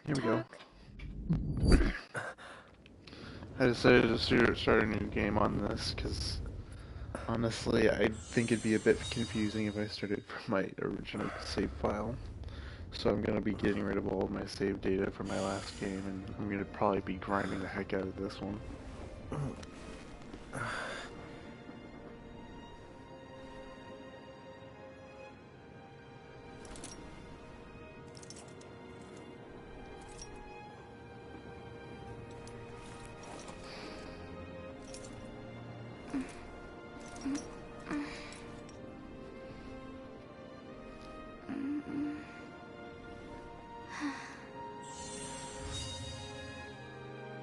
Here we go. Talk. I decided to start a new game on this because honestly, I think it'd be a bit confusing if I started from my original save file. So I'm gonna be getting rid of all of my save data from my last game, and I'm gonna probably be grinding the heck out of this one.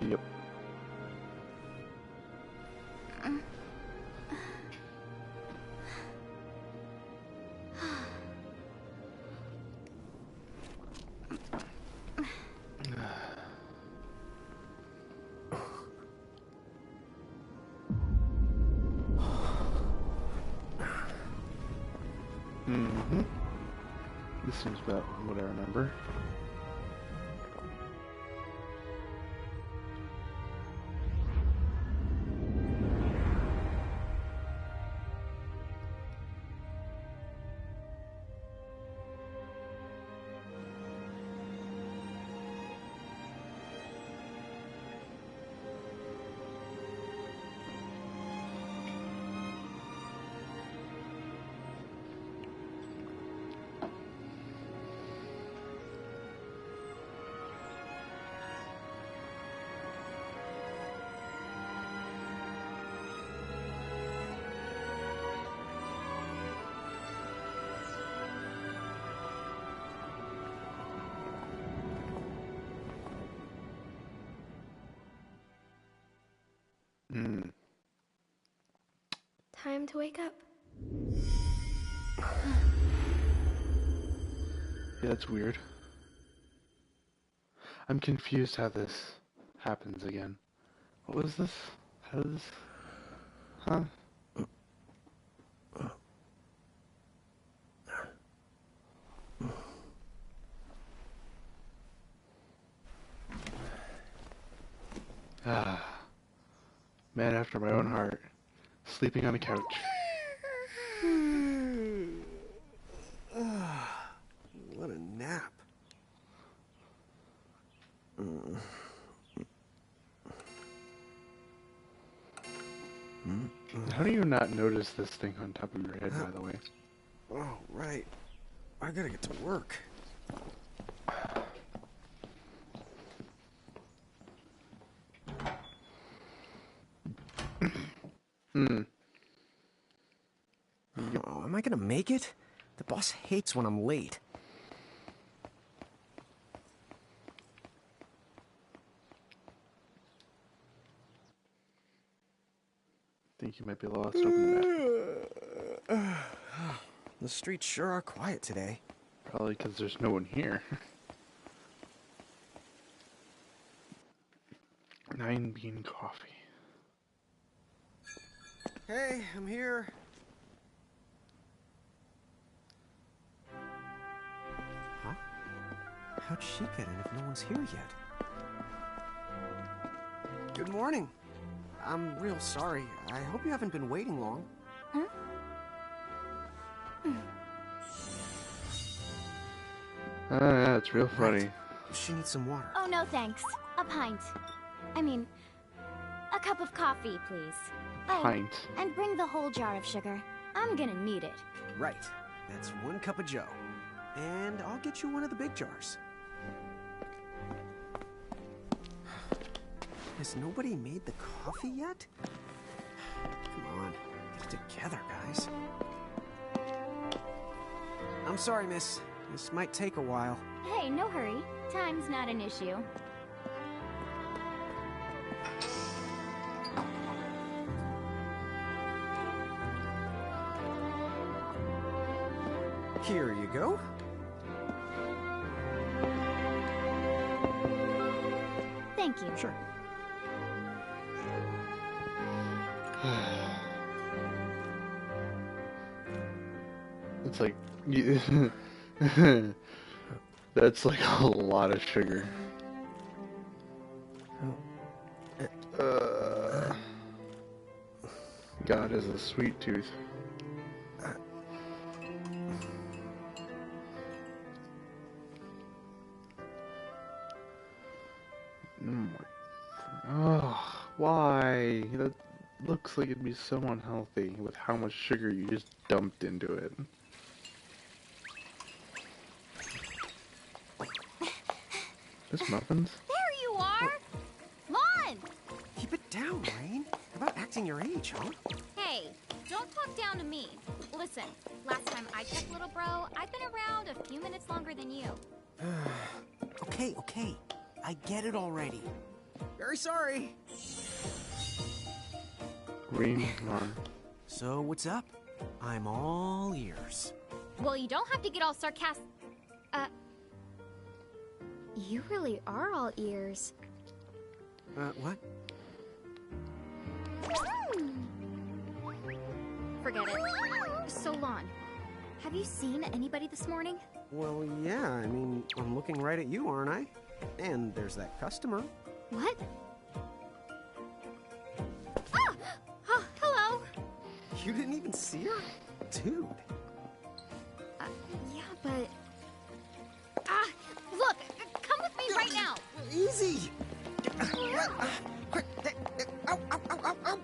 Yep. Mm-hmm. This seems about what I remember. Hmm. Time to wake up. Yeah, that's weird. I'm confused how this happens again. What was this? How did this? Huh? Ah, man after my own heart. Sleeping on a couch. What a nap. How do you not notice this thing on top of your head, by the way? Oh, right. I gotta get to work. Oh, am I gonna make it? The boss hates when I'm late. Think you might be lost. Open the map. The streets sure are quiet today. Probably because there's no one here. 9-bean coffee. Hey, I'm here. Huh? How'd she get in if no one's here yet? Good morning. I'm real sorry. I hope you haven't been waiting long. Huh? Yeah, it's real funny. Right. She needs some water. Oh, no thanks. A pint. I mean, a cup of coffee, please. Pint. Oh, and bring the whole jar of sugar. I'm gonna need it. Right. That's 1 cup of joe. And I'll get you one of the big jars. Has nobody made the coffee yet? Come on, get it together, guys. I'm sorry, miss. This might take a while. Hey, no hurry. Time's not an issue. Here you go. Thank you. Sure. It's like that's like a lot of sugar. God is a sweet tooth. Oh, why? That looks like it'd be so unhealthy with how much sugar you just dumped into it. This muffins? There you are! Lon! Keep it down, Rain. How about acting your age, huh? Hey, don't talk down to me. Listen, last time I checked, little bro, I've been around a few minutes longer than you. Okay. I get it already. Very sorry. Green on. So, what's up? I'm all ears. Well, you don't have to get all sarcastic. You really are all ears. What? Forget it. So, Lon, have you seen anybody this morning? Well, yeah, I mean, I'm looking right at you, aren't I? And there's that customer. What? Ah! Oh, hello. You didn't even see her? Dude. Yeah, but... Ah! Look! Come with me right now! Easy! Quick! Ow, ow, ow, ow, ow!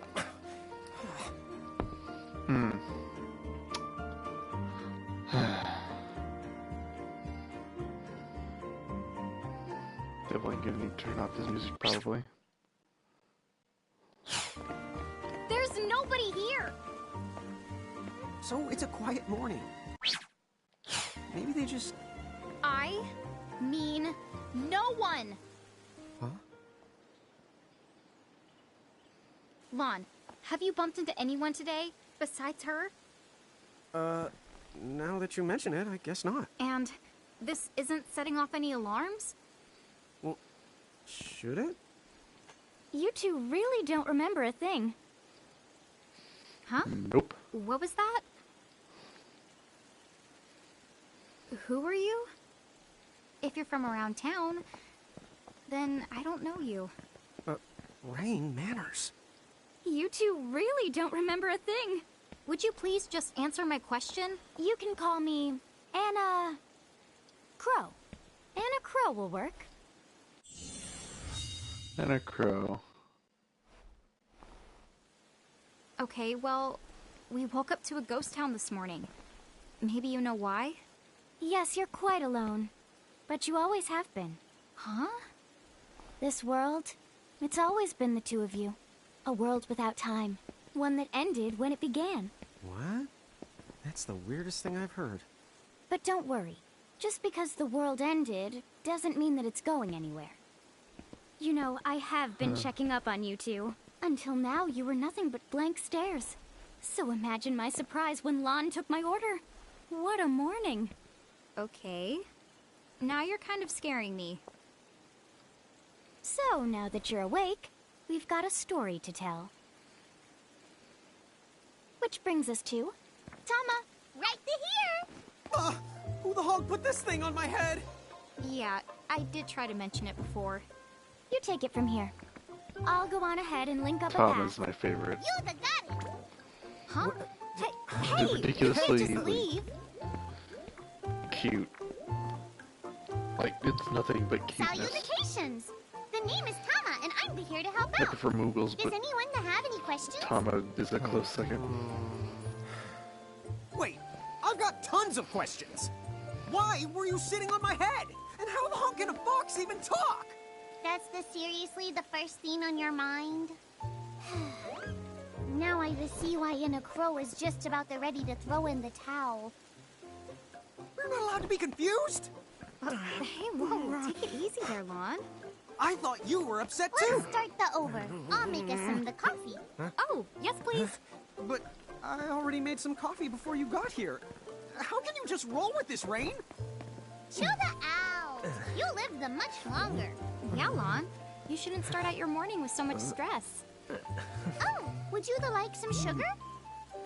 Definitely gonna need to turn off this music, probably. There's nobody here! So, it's a quiet morning. Maybe they just... I mean no one! Huh? Lon, have you bumped into anyone today besides her? Now that you mention it, I guess not. And this isn't setting off any alarms? Well, should it? You two really don't remember a thing. Huh? Nope. What was that? Who are you? If you're from around town, then I don't know you. Rain, manners. You two really don't remember a thing. Would you please just answer my question? You can call me Anna Crow. Anna Crow will work. And a crow. Okay, well, we woke up to a ghost town this morning. Maybe you know why? Yes, you're quite alone. But you always have been. Huh? This world, it's always been the two of you. A world without time. One that ended when it began. What? That's the weirdest thing I've heard. But don't worry. Just because the world ended doesn't mean that it's going anywhere. You know, I have been checking up on you two. Until now, you were nothing but blank stares. So imagine my surprise when Lon took my order. What a morning. Okay. Now you're kind of scaring me. So, now that you're awake, we've got a story to tell. Which brings us to... Tama, right here! Who the hog put this thing on my head? Yeah, I did try to mention it before. You take it from here. I'll go on ahead and link up a Tom is path. my favorite. You the got it! Huh? Hey, They're ridiculously you can't just leave. Cute. Like, it's nothing but cuteness. Salutations! The name is Tama, and I'm here to help I out. prefer Moogles, Does but anyone have any questions? Tama is a close second. Wait, I've got tons of questions. Why were you sitting on my head? And how the hell can a fox even talk? That's seriously the first thing on your mind? Now I see why Anna Crow is just about ready to throw in the towel. We're not allowed to be confused? Hey, whoa, take it easy there, Lon. I thought you were upset too. Let's start the over. I'll make us some the coffee. Oh, yes, please. But I already made some coffee before you got here. How can you just roll with this, Rain? Chill the out. You live the much longer. Yeah, Lon. You shouldn't start out your morning with so much stress. Oh, would you like some sugar?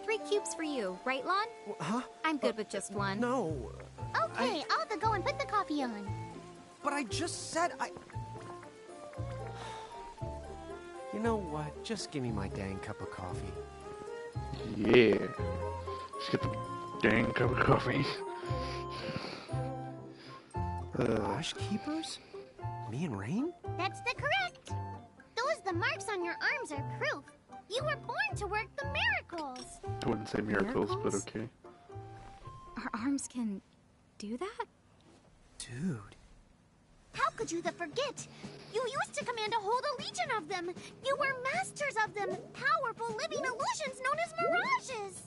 3 cubes for you, right, Lon? Huh? I'm good with just one. No. Okay, I'll go and put the coffee on. But I just said I... You know what? Just give me my dang cup of coffee. Yeah. Just get the dang cup of coffee. Mirage Keepers? Me and Rain? That's the correct. The marks on your arms are proof. You were born to work the miracles. I wouldn't say miracles, but Miracles? okay. Our arms can do that? Dude. How could you forget? You used to command a whole legion of them. You were masters of them, powerful living illusions known as mirages.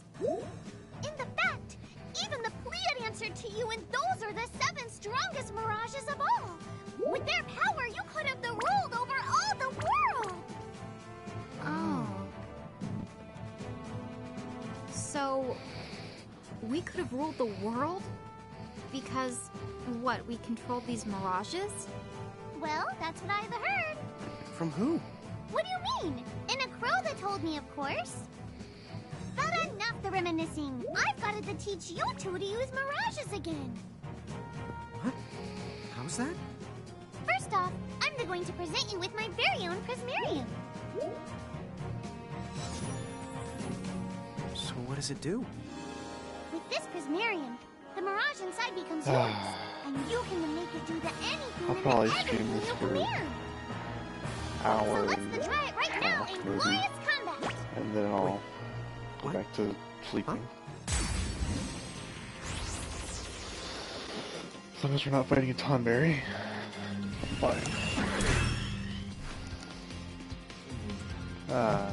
In the fact, even the Pleiad answered to you, and those are the 7 strongest mirages of all. With their power, you could have ruled over all the world. Oh. So, we could have ruled the world? Because, what, we controlled these mirages? Well, that's what I've heard. From who? What do you mean? In a crow that told me, of course. But enough the reminiscing. I've got to teach you two to use mirages again. What? How's that? First off, I'm going to present you with my very own Prismarium. So what does it do? With this Prismarium, the mirage inside becomes yours, and you can make it do anything I'll and probably everything stream this you for command. So hour let's try it right now in maybe. glorious combat. and then I'll go What? back to sleeping. As long as we're not fighting a Tonberry. Fine. Ah.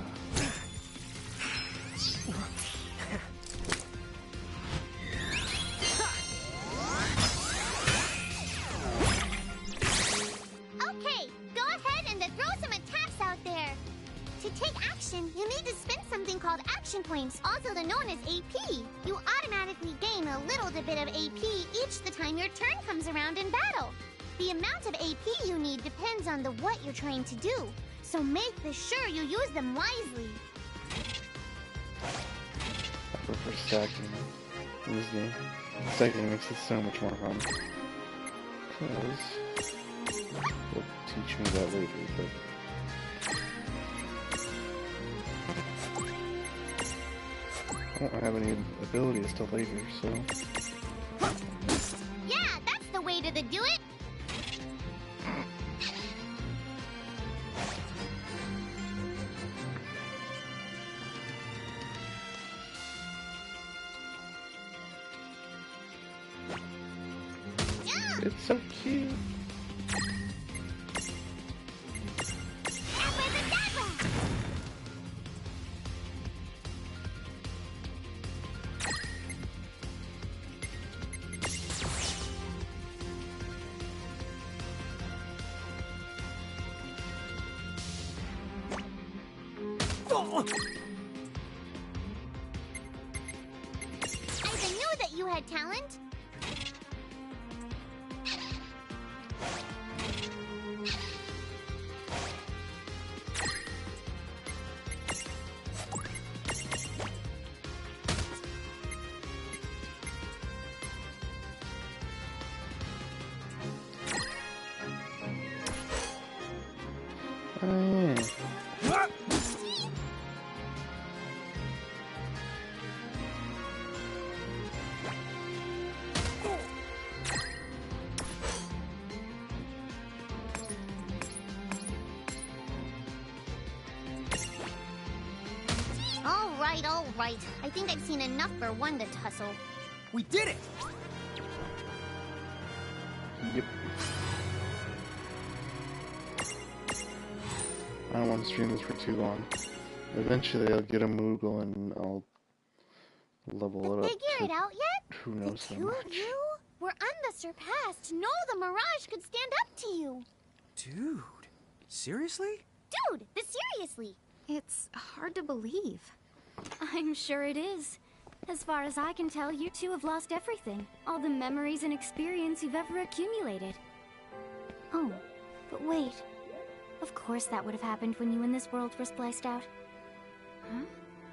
Okay, go ahead and throw some attacks out there. To take action, you need to spend something called action points, also known as AP. You automatically gain a little bit of AP each the time your turn comes around in battle. The amount of AP you need depends on what you're trying to do, so make sure you use them wisely. I prefer stacking in this game. Stacking makes it so much more fun. Because they'll teach me that later, but I don't have any abilities till later, so Yeah, that's the way to do it. it's so cute. Abracadabra! Oh! I knew that you had talent. Oh, All right. I think I've seen enough for one to tussle. We did it! yep. I don't want to stream this for too long. Eventually I'll get a Moogle and I'll level it up Figure it to out yet? who The knows how two of much. you were unsurpassed. No, the Mirage could stand up to you. Dude, seriously? Dude, seriously. It's hard to believe. I'm sure it is. As far as I can tell, you two have lost everything. All the memories and experience you've ever accumulated. Oh, but wait. Of course that would have happened when you and this world were spliced out. Huh?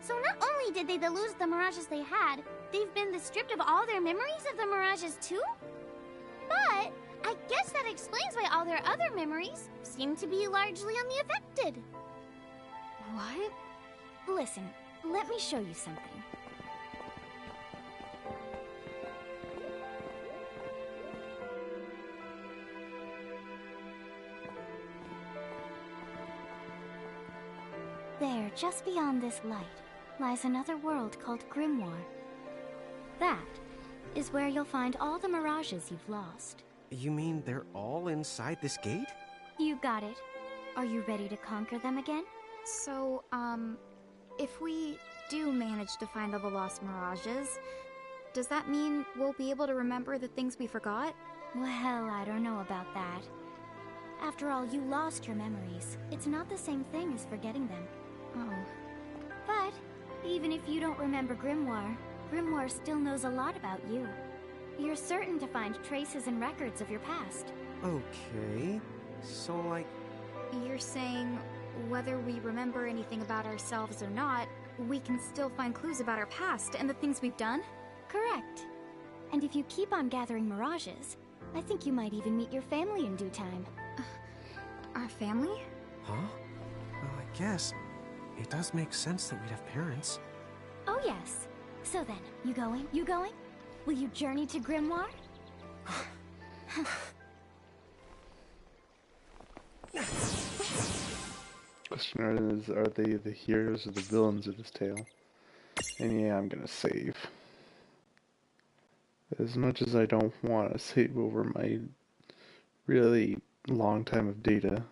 So not only did they lose the Mirages they had, they've been stripped of all their memories of the Mirages too? But I guess that explains why all their other memories seem to be largely unaffected. What? Listen, let me show you something. There, just beyond this light, lies another world called Grimoire. That is where you'll find all the mirages you've lost. You mean they're all inside this gate? You got it. Are you ready to conquer them again? So, if we do manage to find all the lost mirages, does that mean we'll be able to remember the things we forgot? Well, I don't know about that. After all, you lost your memories. It's not the same thing as forgetting them. Oh. But, even if you don't remember Grimoire, Grimoire still knows a lot about you. You're certain to find traces and records of your past. Okay. So, like... You're saying whether we remember anything about ourselves or not, we can still find clues about our past and the things we've done? Correct. And if you keep on gathering mirages, I think you might even meet your family in due time. Our family? Huh? Well, I guess it does make sense that we'd have parents. Oh yes. So then, you going? You going? Will you journey to Grimoire? Question is, are they the heroes or the villains of this tale? And yeah, I'm gonna save. As much as I don't want to save over my really long time of data.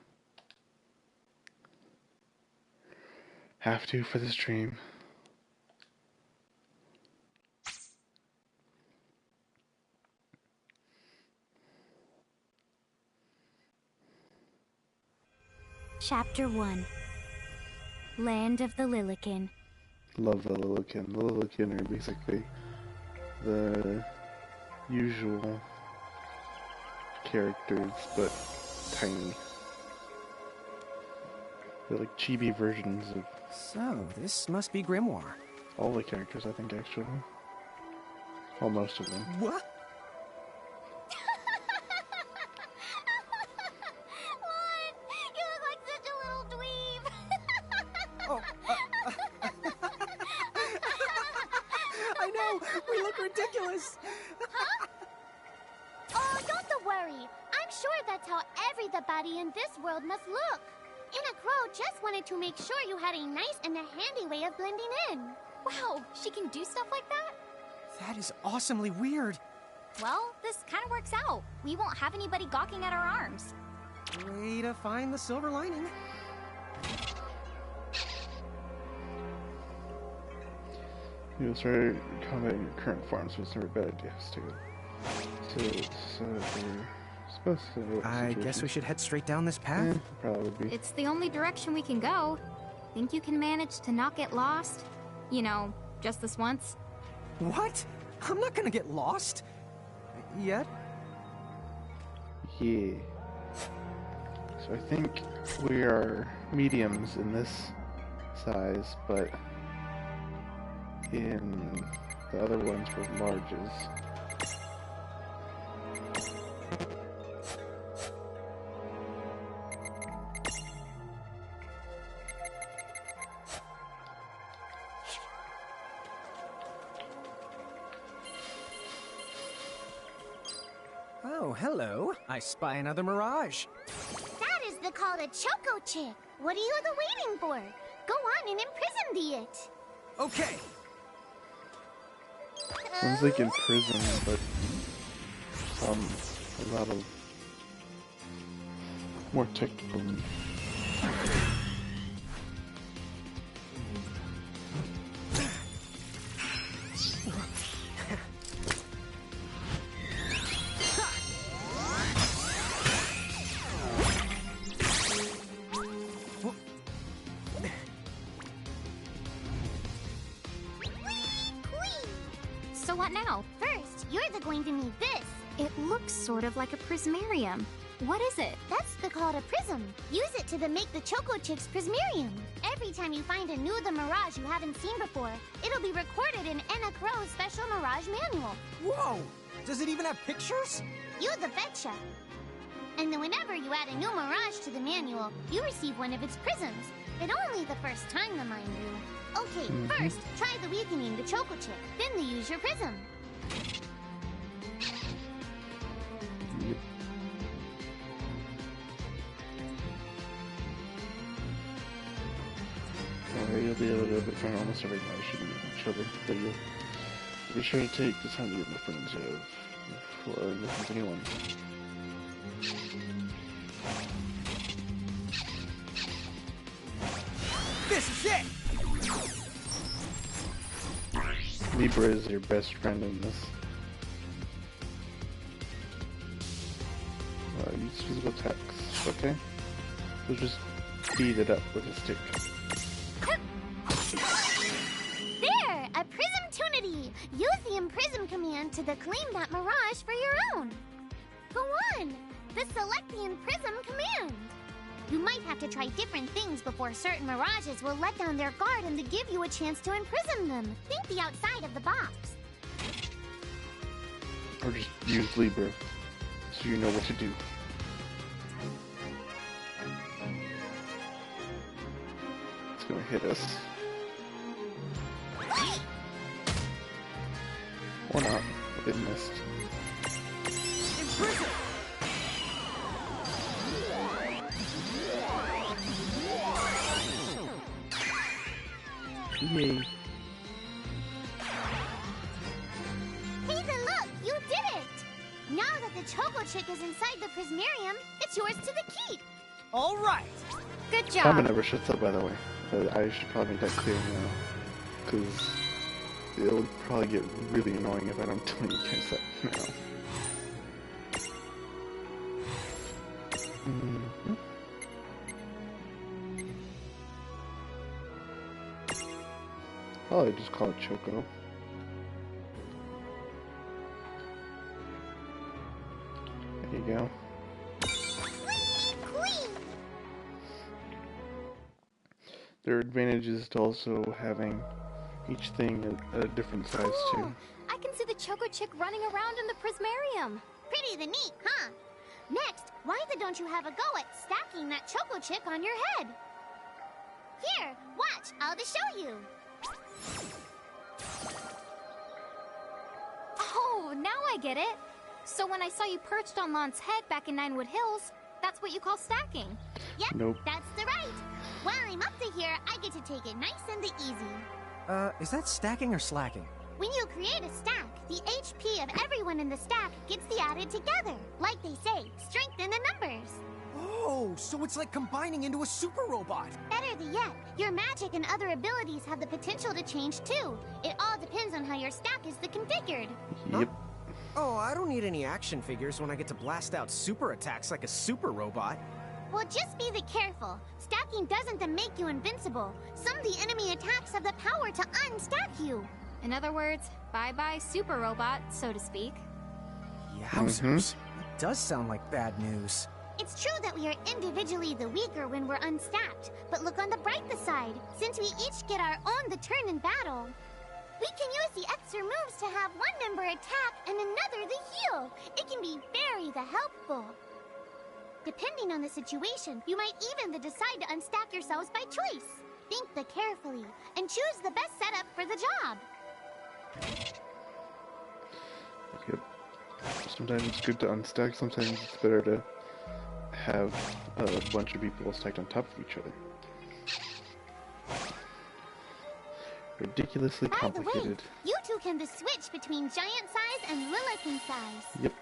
Have to for the stream. Chapter 1. Land of the Lilikin. Love the Lilikin. The Lilikin are basically the usual characters, but tiny. They're like chibi versions of So, this must be Grimoire. all the characters, I think, actually. Well, most of them. What? What? You look like such a little dweeb. Oh, I know! We look ridiculous! Oh, don't worry. I'm sure that's how everybody in this world must look. Anna Crow just wanted to make sure you had a nice and a handy way of blending in. Wow, she can do stuff like that? That is awesomely weird. Well, this kind of works out. We won't have anybody gawking at our arms. Way to find the silver lining. You'll start combating your current form, so it's never a bad idea. So we're supposed to... I guess we should head straight down this path. Yeah, probably would be. It's the only direction we can go. Think you can manage to not get lost? You know, just this once? What? I'm not gonna get lost. Yet? Yeah. So I think we are mediums in this size, but in the other ones we're larges. Oh, hello. I spy another mirage. That is the called a Choco Chick. What are you waiting for? Go on and imprison the it. Okay. Sounds like in prison, but a lot of more technical. So what now? First, you're going to need this. It looks sort of like a prismarium. What is it? That's the called a prism. Use it to make the Choco Chick's prismarium. Every time you find a new the mirage you haven't seen before, it'll be recorded in Anna Crow's special mirage manual. Whoa! Does it even have pictures? You the betcha. And then whenever you add a new mirage to the manual, you receive one of its prisms. But only the first time, mind you. Okay, first, try the weakening the Choco Chip, then use your prism. Yep. Alright, you'll be able to befriend almost every Mirage should be with each other, but you'll be sure to take the time to get the friends of, or with anyone. This is it! Libra is your best friend in this. Use physical attacks, okay? So just beat it up with a stick. There! A Prism-tunity! Use the Imprism command to claim that Mirage for your own. Go on! The Select the Imprism command! You might have to try different things before certain Mirages will let down their guard and to give you a chance to imprison them. Think the outside of the box. Or just use Libra, so you know what to do. It's gonna hit us. Or not. It missed. Imprison! Yay. Hey, look! You did it! Now that the Choco Chick is inside the Prismarium, it's yours to the keep. All right! Good Timer job. never shuts up, by the way. I should probably make that clear now. Because it'll probably get really annoying if I don't tell you guys that now. Oh, I just call it Choco. There you go. Queen! There are advantages to also having each thing at a different size too. Cool. I can see the Choco Chick running around in the Prismarium. Pretty the neat, huh? Next, why don't you have a go at stacking that Choco Chick on your head? Here, watch, I'll just show you. Oh, now I get it. So when I saw you perched on Lon's head back in Ninewood Hills, that's what you call stacking. Yep, Nope. that's the right. While I'm up to here, I get to take it nice and easy. Is that stacking or slacking? When you create a stack, the HP of everyone in the stack gets added together. Like they say, strengthen the numbers. Oh, so it's like combining into a super robot. Better than yet, your magic and other abilities have the potential to change too. It all depends on how your stack is configured. Yep. Oh, I don't need any action figures when I get to blast out super attacks like a super robot. Well, just be careful. Stacking doesn't make you invincible. Some of the enemy attacks have the power to unstack you. In other words, bye-bye super robot, so to speak. Yowzers. It does sound like bad news. It's true that we are individually the weaker when we're unstacked, but look on the brighter side. Since we each get our own turn in battle, we can use the extra moves to have one member attack and another the heal. It can be very helpful. Depending on the situation, you might even decide to unstack yourselves by choice. Think carefully and choose the best setup for the job. Yep. Sometimes it's good to unstack, sometimes it's better to have a bunch of people stacked on top of each other. Ridiculously By the way, complicated. you two can switch between giant size and Lillican size. Yep.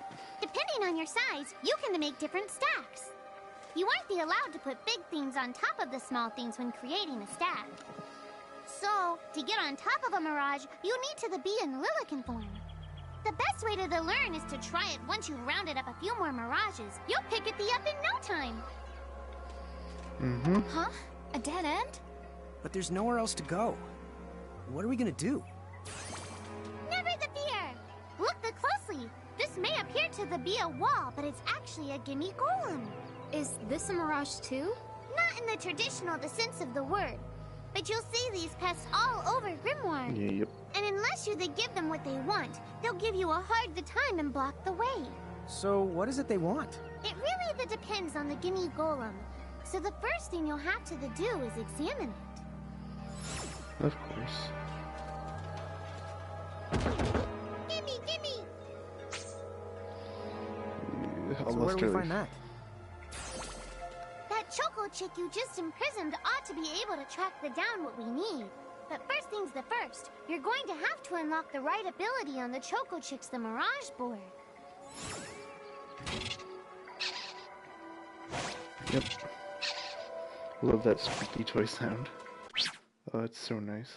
Depending on your size, you can make different stacks. You aren't allowed to put big things on top of the small things when creating a stack. So, to get on top of a Mirage, you need to be in Lillican form. The best way to learn is to try it once you've rounded up a few more Mirages. You'll pick it up in no time. Mm-hmm. Huh? A dead end? But there's nowhere else to go. What are we gonna do? Never the fear! Look closely. This may appear to be a wall, but it's actually a gimme golem. Is this a Mirage too? Not in the traditional sense of the word. But you'll see these pests all over Grimoire. Yep. And unless you give them what they want, they'll give you a hard time and block the way. So, what is it they want? It really depends on the gimme golem. So the first thing you'll have to do is examine it. Of course. Gimme, gimme! So where do we find that? That Choco chick you just imprisoned ought to be able to track down what we need. But first things the first, you're going to have to unlock the right ability on the Choco chick's the Mirage board. Yep. Love that squeaky toy sound. Oh, it's so nice.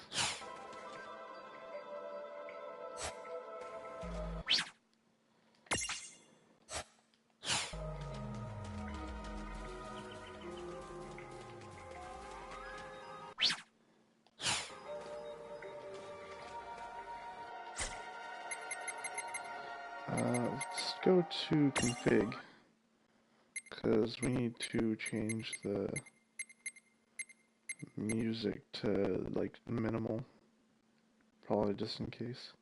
Let's go to config, because we need to change the music to like minimal, probably just in case.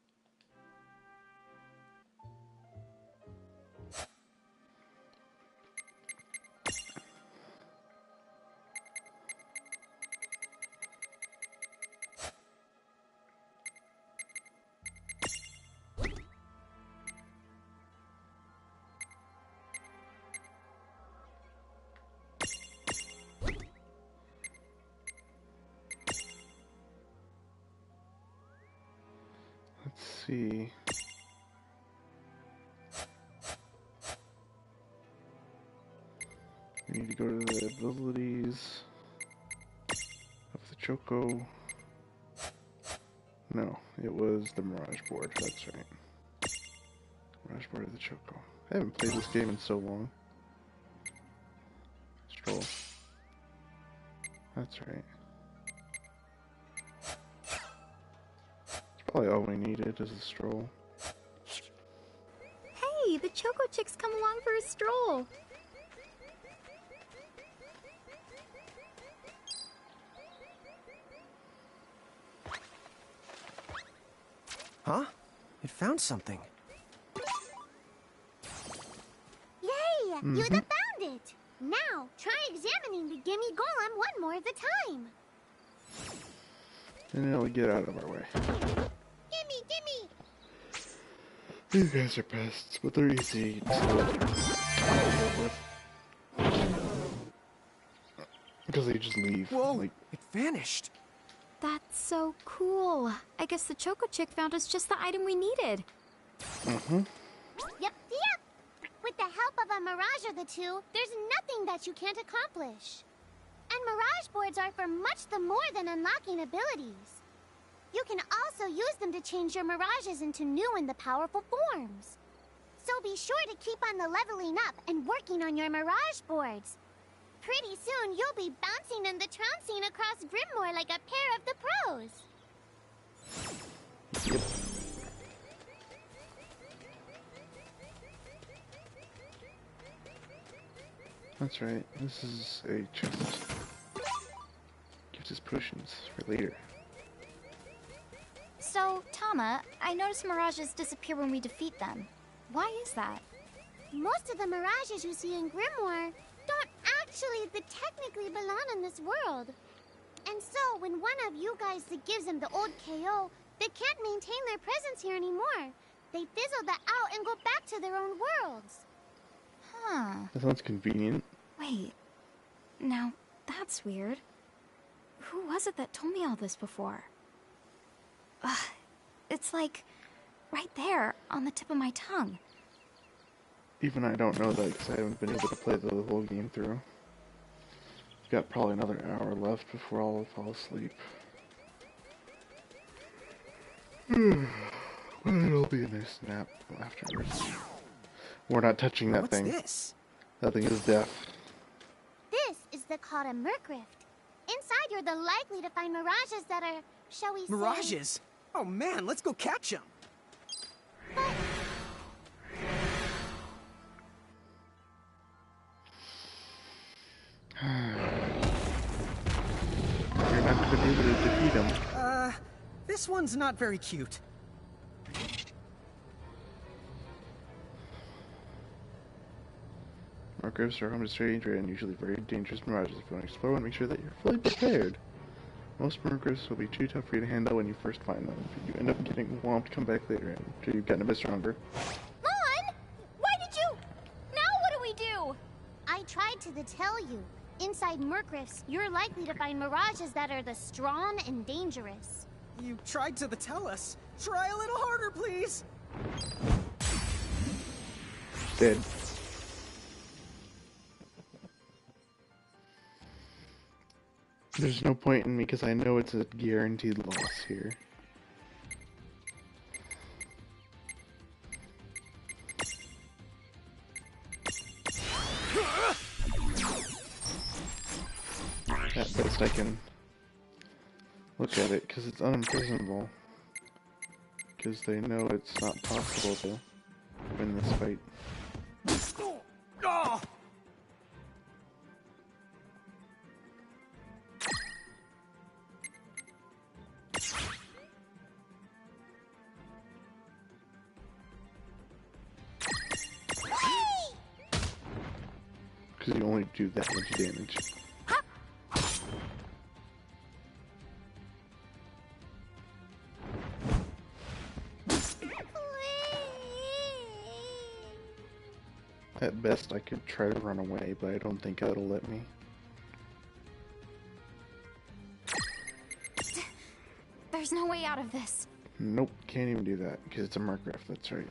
Let's see. We need to go to the abilities of the Choco. No, it was the Mirage board, that's right. Mirage board of the Choco. I haven't played this game in so long. Stroll. That's right. Probably all we needed is a stroll. Hey, the Choco Chick's come along for a stroll. Huh? It found something. Yay! You found it! Now, try examining the Gimme Golem one more at a time. And it'll get out of our way. Gimme, gimme! These guys are pests, but they're easy to deal with. Because they just leave. Whoa! Like, It vanished. That's so cool. I guess the Choco Chick found us just the item we needed. Yep, yep! With the help of a Mirage or the two, there's nothing that you can't accomplish. And Mirage boards are for much the more than unlocking abilities. You can also use them to change your Mirages into new and the powerful forms. So be sure to keep on the leveling up and working on your Mirage boards. Pretty soon, you'll be bouncing and the trouncing across Grimoire like a pair of the pros. that's right. This is a chest. Gives us potions for later. So, Tama, I noticed Mirages disappear when we defeat them. Why is that? Most of the Mirages you see in Grimoire don't actually technically belong in this world. And so, when one of you guys gives them the old KO, they can't maintain their presence here anymore. They fizzle that out and go back to their own worlds. Huh. That sounds convenient. Wait. Now, that's weird. Who was it that told me all this before? It's like right there on the tip of my tongue. Even I don't know that because I haven't been able to play the whole game through. Got probably another hour left before I'll fall asleep. Well, it'll be a nice nap afterwards. We're not touching that What's thing. this? That thing is death. This is called a Merc Rift. Inside, you're the likely to find Mirages that are, shall we say... Mirages? Oh man, let's go catch them. You're not going to be able to defeat him. This one's not very cute. Mirages are home to strange and usually very dangerous mirages. If you want to explore one, make sure that you're fully prepared. Most Mirages will be too tough for you to handle when you first find them. If you end up getting whomped, come back later until you've gotten a bit stronger. Lon! Why did you... Now what do we do? I tried to tell you. Inside Murkrifts, you're likely to find mirages that are the strong and dangerous. You tried to tell us. Try a little harder, please. Dead. There's no point in me because I know it's a guaranteed loss here. At best I can look at it because it's unimprisonable. Because they know it's not possible to win this fight. Oh! Because you only do that much damage. At best, I could try to run away, but I don't think that'll let me. There's no way out of this. Nope, can't even do that, because it's a Murkrif, that's right.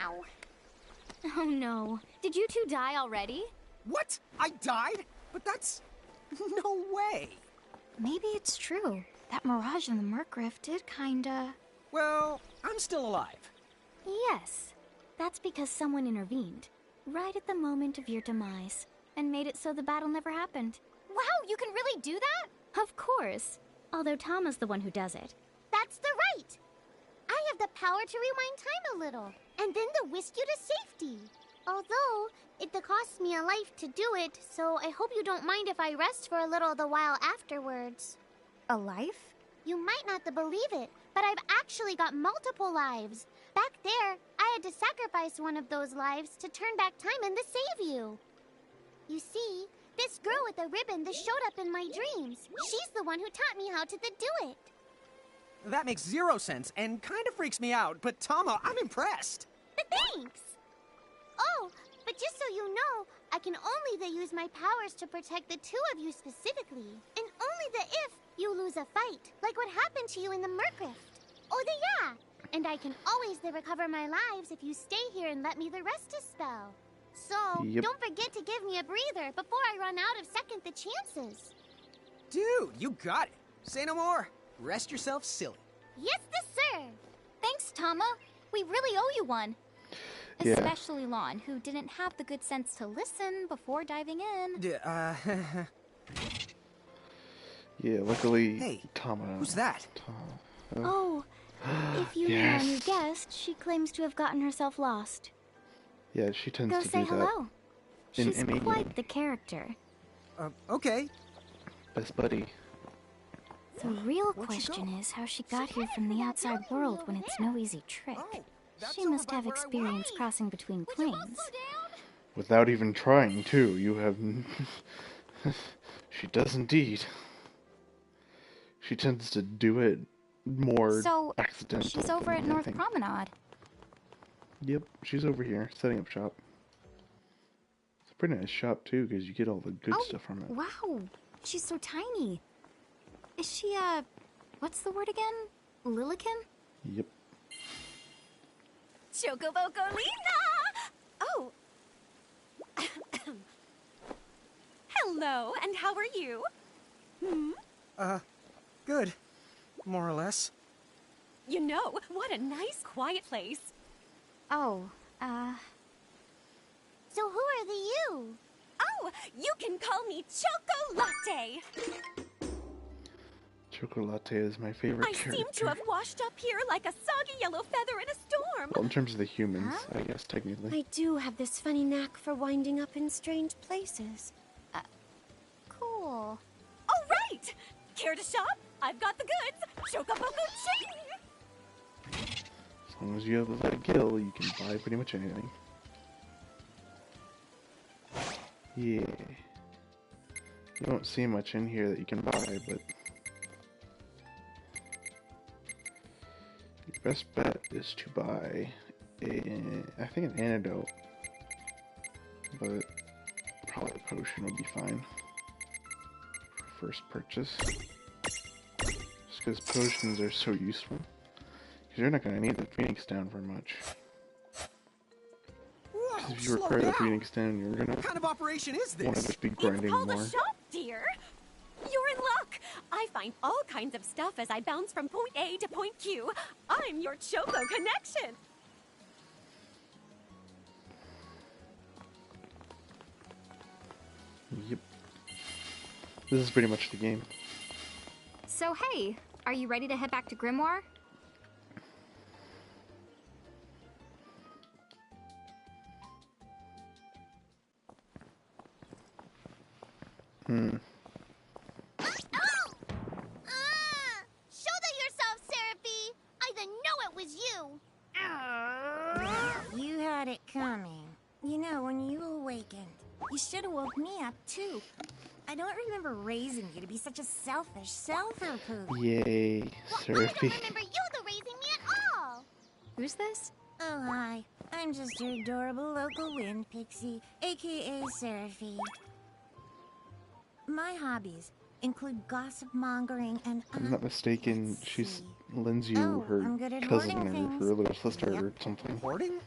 Ow. Oh no. Did you two die already? What? I died? But that's... no way. Maybe it's true. That mirage in the Murkrif did kinda... Well, I'm still alive. Yes. That's because someone intervened. Right at the moment of your demise. And made it so the battle never happened. Wow, you can really do that? Of course. Although Tama's the one who does it. That's the right. I have the power to rewind time a little, and then to whisk you to safety. Although, it costs me a life to do it, so I hope you don't mind if I rest for a little the while afterwards. A life? You might not believe it, but I've actually got multiple lives. Back there, I had to sacrifice one of those lives to turn back time and to save you. You see, this girl with the ribbon that showed up in my dreams, she's the one who taught me how to do it. That makes zero sense and kind of freaks me out, but Tama, I'm impressed. Thanks! Oh, but just so you know, I can only use my powers to protect the two of you specifically. And only if you lose a fight, like what happened to you in the Murkrift. Oh, yeah! And I can always recover my lives if you stay here and let me rest a spell. So, Yep. don't forget to give me a breather before I run out of second the chances. Dude, you got it. Say no more. Rest yourself silly. Yes, sir! Thanks, Tama. We really owe you one. Yeah. Especially Lon, who didn't have the good sense to listen before diving in. Yeah, luckily, Hey, Tama... who's that? Oh, if you Yes. knew guessed, she claims to have gotten herself lost. Yeah, she tends Go to say do that. hello. in She's any quite game. the character. Okay. Best buddy. The real Where'd she question go? is how she got here from the outside world when it's no easy trick. Oh, that's She over must by have where I experience was. crossing between planes. Without even trying, too. You have... She does indeed. She tends to do it more So, accidentally. she's over at than North anything. Promenade. Yep, she's over here, setting up shop. It's a pretty nice shop, too, because you get all the good stuff from it. Wow. She's so tiny. Is she, what's the word again? Lilican? Yep. Chocobocolina! Oh. Hello, and how are you? Good. More or less. You know, what a nice, quiet place. Oh, So who are the you? Oh, you can call me Choco Latte. Chocolate is my favorite I character. seem to have washed up here like a soggy yellow feather in a storm. Well, in terms of the humans, I guess, technically. I do have this funny knack for winding up in strange places. Cool. All right! Care to shop? I've got the goods. Chocoboco ching! As long as you have that gill, you can buy pretty much anything. Yeah. You don't see much in here that you can buy, but your best bet is to buy I think an antidote, but probably a potion would be fine for first purchase. Just because potions are so useful. Because you're not going to need the Phoenix Down for much. Whoa, If you slow require the down. Phoenix Down, you're going What to kind of operation is want to this? just be It's grinding called more. a shop, dear. You're in luck. I find all kinds of stuff as I bounce from point A to point Q. I'm your Choco connection. Yep. This is pretty much the game. So hey, are you ready to head back to Grimoire? Shoulder yourself, Seraphie! I didn't know it was you! You had it coming. You know, when you awakened, you should have woke me up too. I don't remember raising you to be such a selfish self-poo. Yay, Well, I Seraphie. don't remember you the raising me at all! Who's this? Oh, hi. I'm just your adorable local wind pixie, aka Seraphie. My hobbies include gossip mongering and If I'm not mistaken, let's she's see. Lindsay, Oh, her I'm good at cousin hoarding or things. her little sister Yep. or something. Hoarding?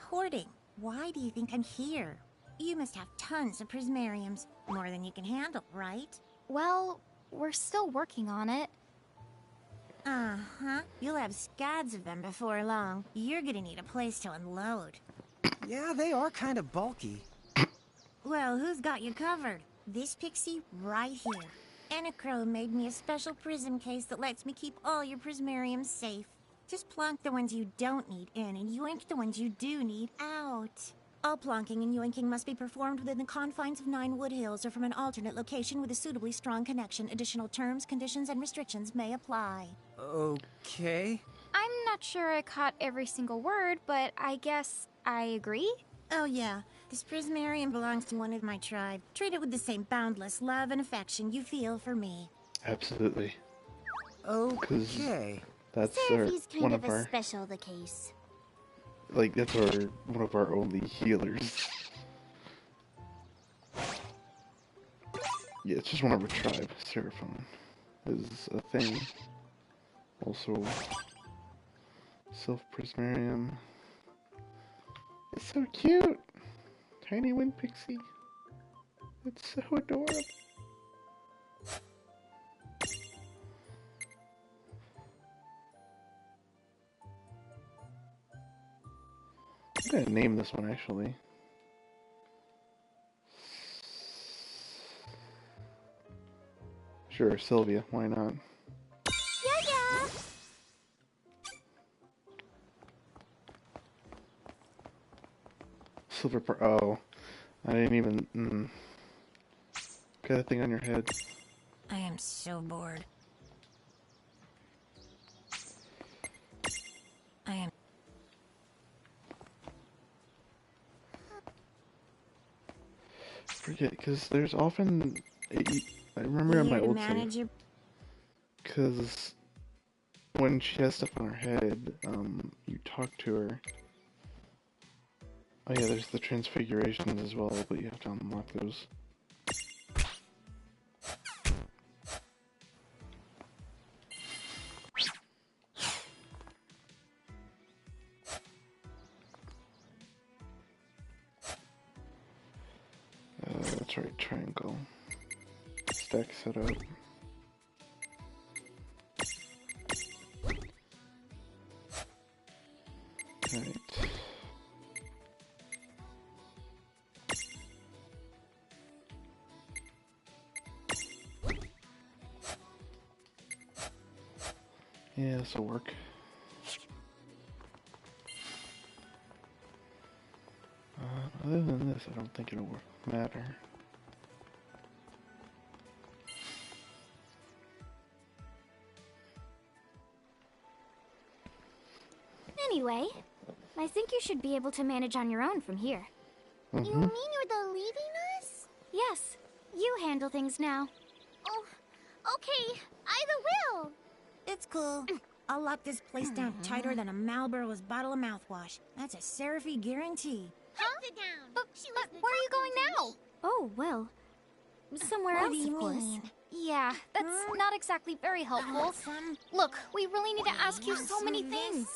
Hoarding. Why do you think I'm here? You must have tons of prismariums. More than you can handle, right? Well, we're still working on it. Uh-huh. You'll have scads of them before long. You're gonna need a place to unload. Yeah, they are kind of bulky. Well, who's got you covered? This pixie right here. Anacro made me a special prism case that lets me keep all your prismariums safe. Just plonk the ones you don't need in and yoink the ones you do need out. All plonking and yoinking must be performed within the confines of 9 Wood Hills or from an alternate location with a suitably strong connection. Additional terms, conditions, and restrictions may apply. Okay. I'm not sure I caught every single word, but I guess I agree. Oh yeah, this prismarium belongs to one of my tribe. Treat it with the same boundless love and affection you feel for me. Absolutely. Okay. That's Seraphie's one kind of of a our, special the case. like, that's one of our only healers. Yeah, it's just one of our tribe. Seraphon is a thing. Also, Sylph Prismarium. It's so cute! Tiny wind pixie. It's so adorable. I'm gonna name this one actually. Sure, Sylvia, why not? Yeah. Oh, I didn't even. Got a thing on your head. I am so bored. I am. Forget, because there's often. I remember in my Here to old manage save, your because when she has stuff on her head, you talk to her. Oh yeah, there's the transfigurations as well, but you have to unlock those. That's right, triangle. Stack setup. Right. Yeah, this'll work. Other than this, I don't think it'll matter. Anyway, I think you should be able to manage on your own from here. You mean you're the leaving us? Yes, you handle things now. Oh, okay. Either will. It's cool. I'll lock this place down tighter than a Marlboro's bottle of mouthwash. That's a Seraphy guarantee. Sit down. But where are you going now? Oh, well, somewhere What else, do you of course. mean? Yeah, that's not exactly very helpful. Son, Look, we really need to ask you so many things.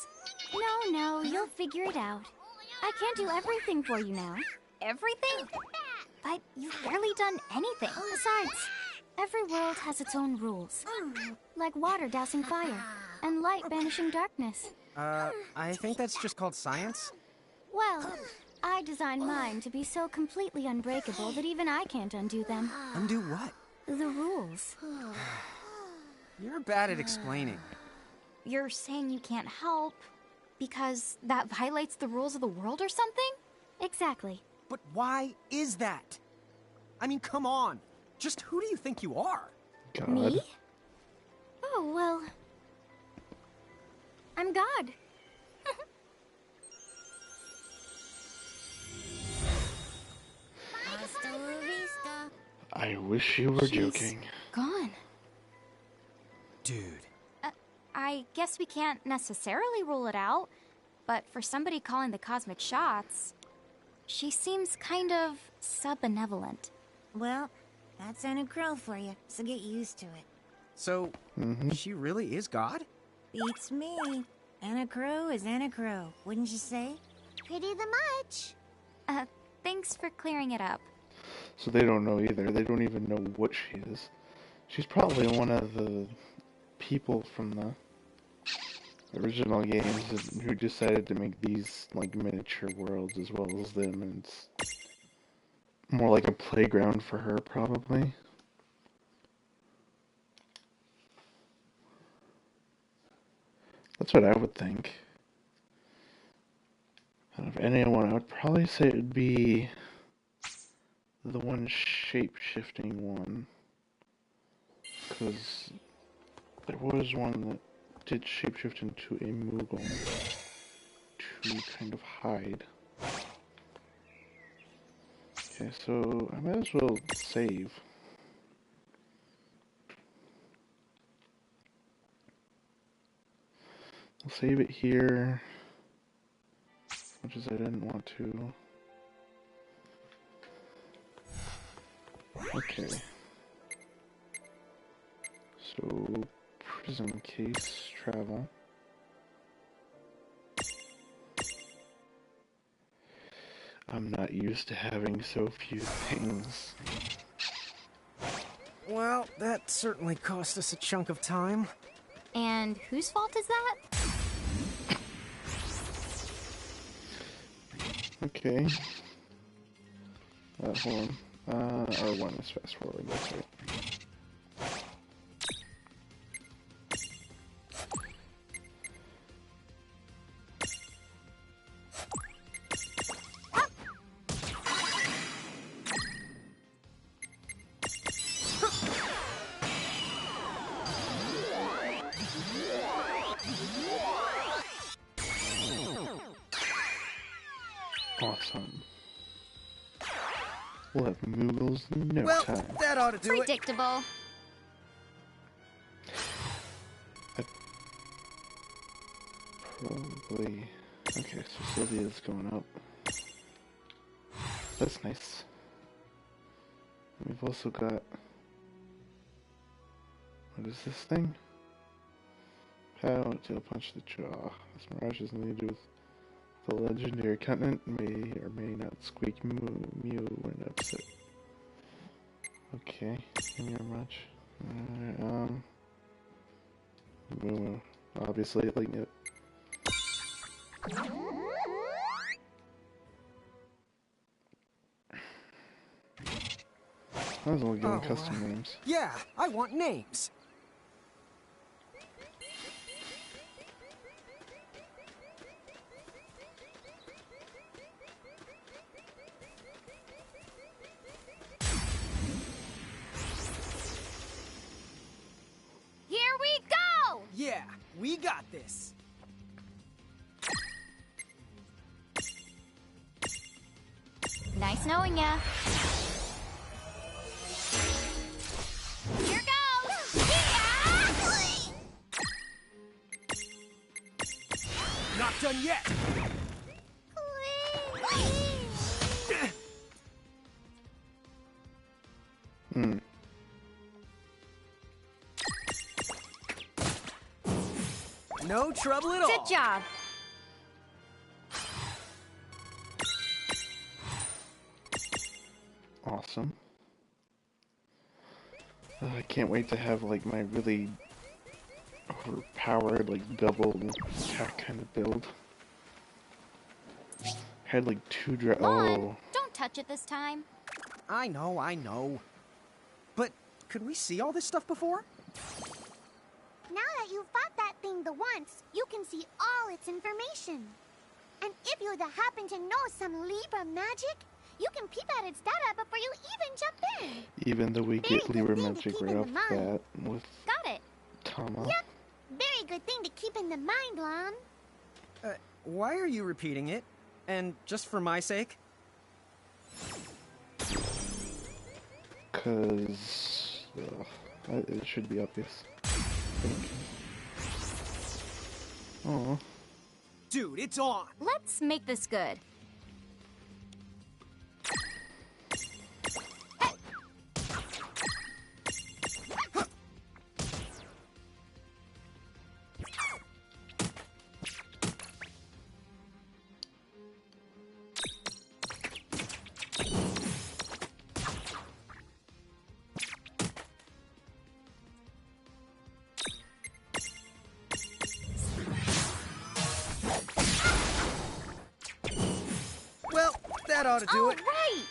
No, you'll figure it out. I can't do everything for you now. Everything? But you've barely done anything. Besides, every world has its own rules. Like water dousing fire, and light banishing darkness. I think that's just called science. Well, I designed mine to be so completely unbreakable that even I can't undo them. Undo what? The rules. You're bad at explaining. You're saying you can't help because that violates the rules of the world or something? Exactly. But why is that? I mean, come on. Just who do you think you are? God. Me? Oh, well... I'm God. hasta la vista. I wish you were She's joking. Gone. Dude. I guess we can't necessarily rule it out, but for somebody calling the cosmic shots, she seems kind of sub-benevolent. Well, that's Anna Crow for you, so get used to it. So, she really is God? Beats me. Anna Crow is Anna Crow, wouldn't you say? Pretty the much. Thanks for clearing it up. So they don't know either. They don't even know what she is. She's probably one of the people from the original games who decided to make these like miniature worlds as well as them, and it's more like a playground for her probably. That's what I would think. Out of anyone, I would probably say it would be the one shape-shifting one. Because there was one that did shapeshift into a Moogle to kind of hide. Okay, so I might as well save. I'll save it here, as much as I didn't want to. Okay. So, prism case, travel. I'm not used to having so few things. Well, that certainly cost us a chunk of time. And whose fault is that? Okay. Hold on. R1 is fast forward, that's right. Awesome. We'll have Moogles in no Well, time. that ought to do it. Predictable. Probably. Okay, so Sylvia's going up. That's nice. And we've also got. What is this thing? Pow, tail punch the jaw. This mirage has nothing to do with the legendary continent. May or may not squeak mew when upset. Okay, give me a much. Moo. Obviously, like it. I was only giving custom names. Yeah, I want names. this. Nice knowing ya. Here goes! Yeah! Not done yet! No trouble at all. Good job. Awesome. I can't wait to have like my really overpowered like double attack kind of build. Had like 2 Lon, don't touch it this time. I know. But could we see all this stuff before? Now that you've fought that thing the once, you can see all its information. And if you happen to know some Libra magic, you can peep at its data before you even jump in. Even though we get Very Libra good thing to magic keep right in off the the mind. bat with Got it. Tama. Yep. Very good thing to keep in the mind, Lon. Why are you repeating it? And just for my sake? Cause it should be obvious. I think. Oh. Dude, it's on! Let's make this good. Well, that ought to do All it. right.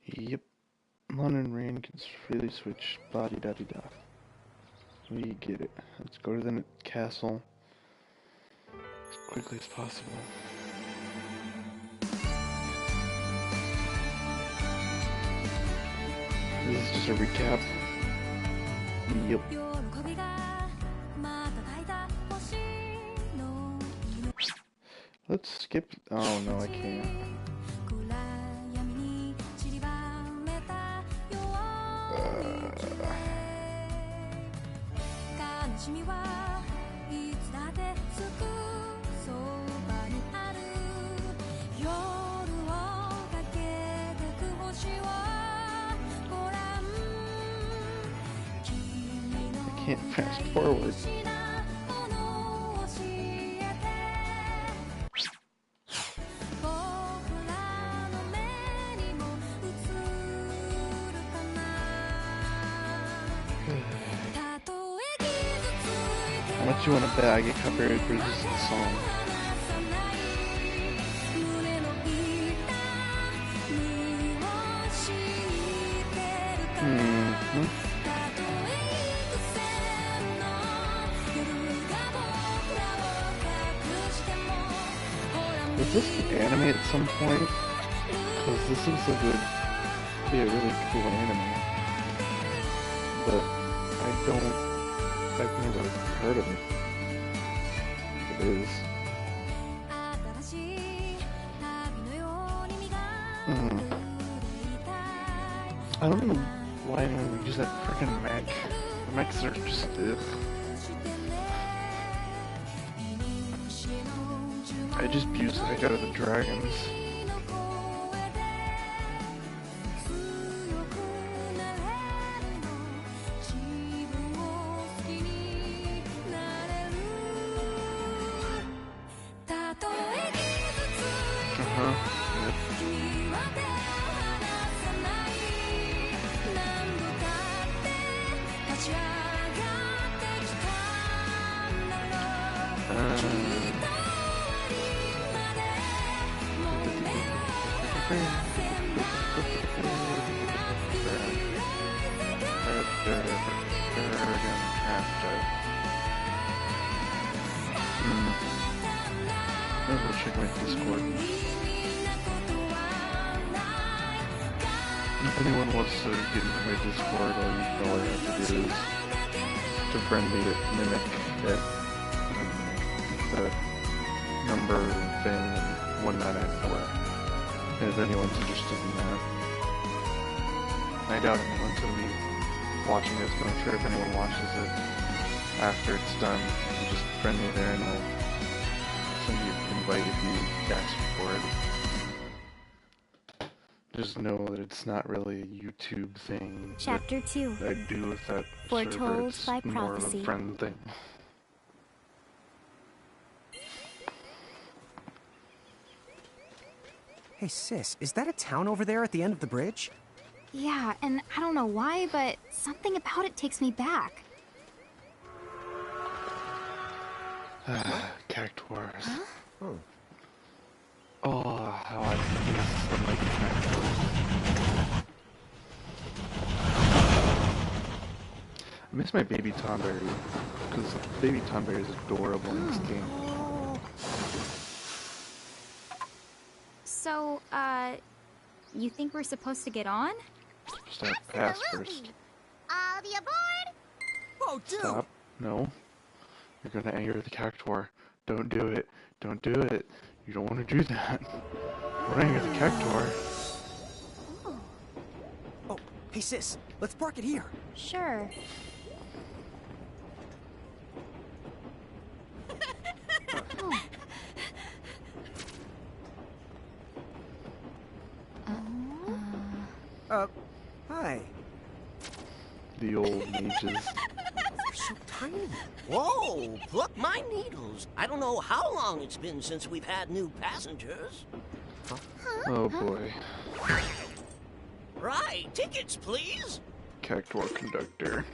Yep. Lon and Rain can freely switch body da da da. We get it. Let's go to the castle as quickly as possible. This is just a recap. Yep. Let's skip. Oh no, I can't. I can't fast forward. How much you want to bet I get copyrighted for just the song? Is this an anime at some point? Because this looks like it would be a really cool anime. But I've never heard of it. It is. I don't know why anyone would use that freaking mech. The mechs are just ugh. I just abuse the heck out of the dragons. Check my Discord. If anyone wants to get into my Discord, all you have to do is to friend me at Mimic it. The number thing 1994. And if anyone's interested in that. I doubt anyone's going to be watching this, but I'm sure if anyone watches it after it's done, you just friend me there and I'll send you an invite if you ask for it. Just know that it's not really a YouTube thing. Chapter 2. I do with that Foretold server. It's by more of prophecy. a friend thing. Hey, sis, is that a town over there at the end of the bridge? Yeah, and I don't know why, but something about it takes me back. Cactuars. Huh? Oh. Oh, how I miss the mighty cactuars. I miss my baby Tonberry, because baby Tonberry is adorable in this game. So, you think we're supposed to get on? Just have to pass first. All the aboard! Oh, dude! Stop. No. You're gonna anger the Cactuar. Don't do it. Don't do it. You don't want to do that. Don't anger the Cactuar. Oh, hey, sis, let's park it here. Sure. Hi. The old mages. They're so tiny. Whoa, pluck my needles. I don't know how long it's been since we've had new passengers. Oh boy. Right, tickets, please. Cactuar conductor.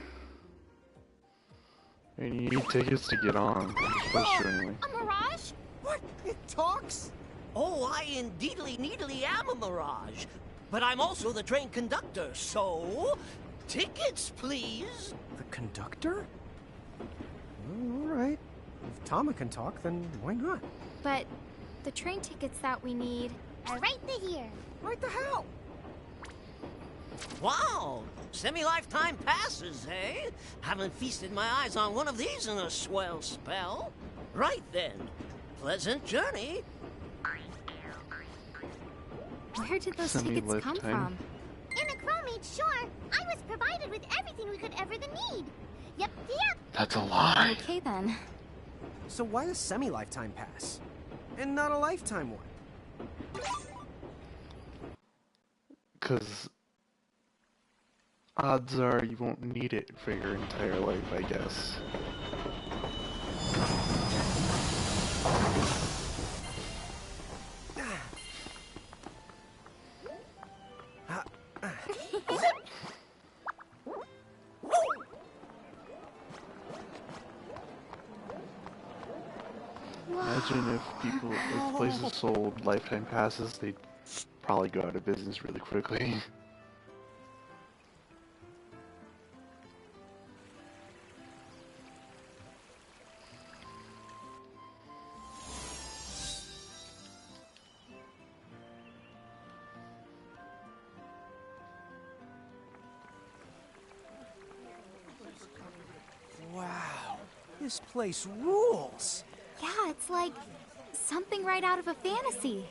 And you need tickets to get on. You're supposed to anyway. A mirage? What? It talks? Oh, I indeedly needily am a mirage. But I'm also the train conductor, so... tickets, please. The conductor? Well, all right. If Tama can talk, then why not? But the train tickets that we need... Are right here. Right the hell? Wow, semi-lifetime passes, eh? Haven't feasted my eyes on one of these in a swell spell. Right then, pleasant journey. Where did those tickets come from? In the crewmate shore, I was provided with everything we could ever need. Yep. That's a lie. Okay then. So why a semi-lifetime pass? And not a lifetime one? Because odds are you won't need it for your entire life, I guess. Imagine if places sold lifetime passes, they'd probably go out of business really quickly. Wow, this place rules. Yeah, it's like something right out of a fantasy.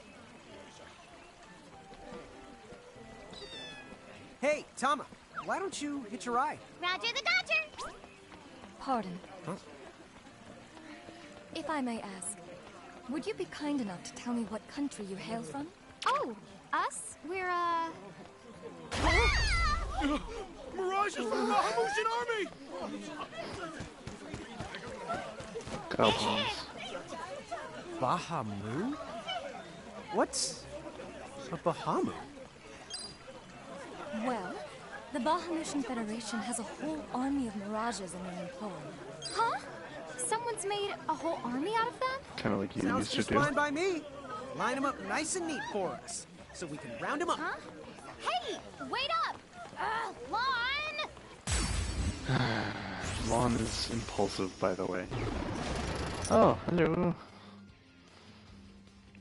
Hey, Tama, why don't you hitch a ride? Roger the Dodger! Pardon. Huh? If I may ask, would you be kind enough to tell me what country you hail from? Oh, us? We're, Mirage is from the Bahamutian army! Cowboys. Bahamu? What's a Bahamu? Well, the Bahamutian Federation has a whole army of mirages in their employ. Huh? Someone's made a whole army out of them? Kind of like you Sounds used just to do. fine by me. Line them up nice and neat for us, so we can round them up. Huh? Hey, wait up! Lon! Lon is impulsive, by the way. Oh, hello.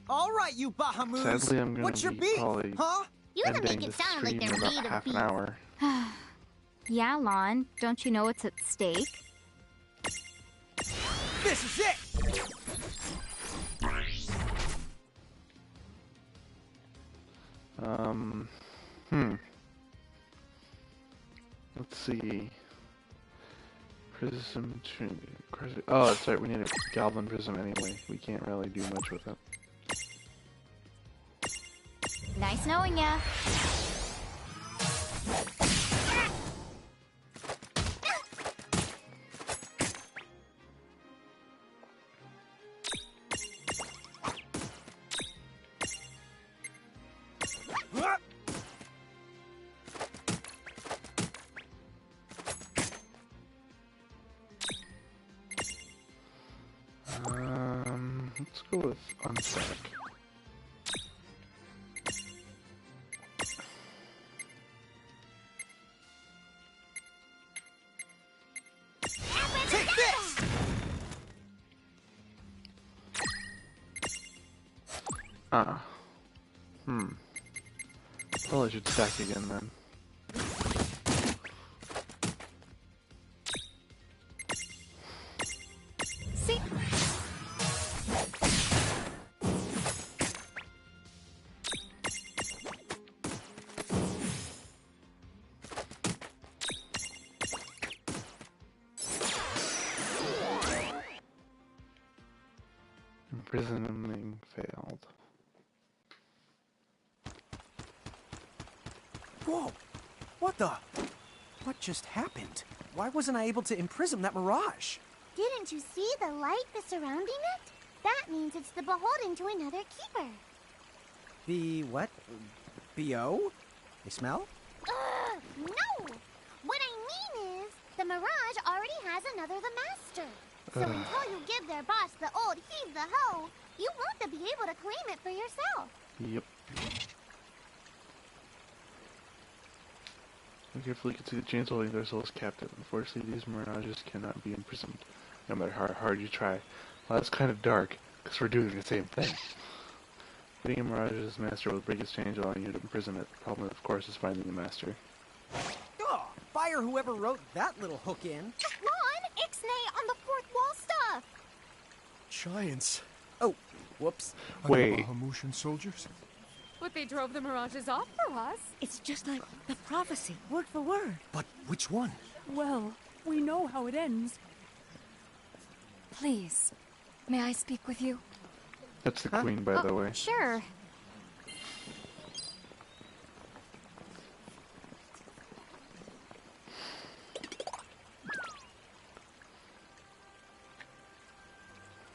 All right, you Bahamus. Sadly, I'm gonna What's your be beef, probably huh? You can ending make it the sound like stream they're in about made of half beef. an hour. Yeah, Lon, don't you know what's at stake? This is it! Let's see. Prism. Oh, that's right. We need a Goblin Prism anyway. We can't really do much with it. Nice knowing ya. Let's go with unstack. Take this! Well, I should stack again then. See? Imprisoning failed. Whoa! What the? What just happened? Why wasn't I able to imprison that mirage? Didn't you see the light that's surrounding it? That means it's the beholden to another keeper. The what? B.O.? They smell? No! What I mean is, the Mirage already has another the master. So until you give their boss the old heave the hoe, you won't be able to claim it for yourself. Yep. We carefully can see the chains holding their souls captive. Unfortunately, these mirages cannot be imprisoned, no matter how hard you try. Well, that's kind of dark, because we're doing the same thing. Getting a mirage's master will break his chains, allowing you to imprison it. The problem, of course, is finding the master. Oh, fire whoever wrote that little hook in. Lon, Ixnay on the fourth wall stuff. Giants. Oh, whoops. Are they Bahamutian soldiers? But they drove the mirages off for us. It's just like the prophecy, word for word. But which one? Well, we know how it ends. Please, may I speak with you? That's the queen, by the way. Sure.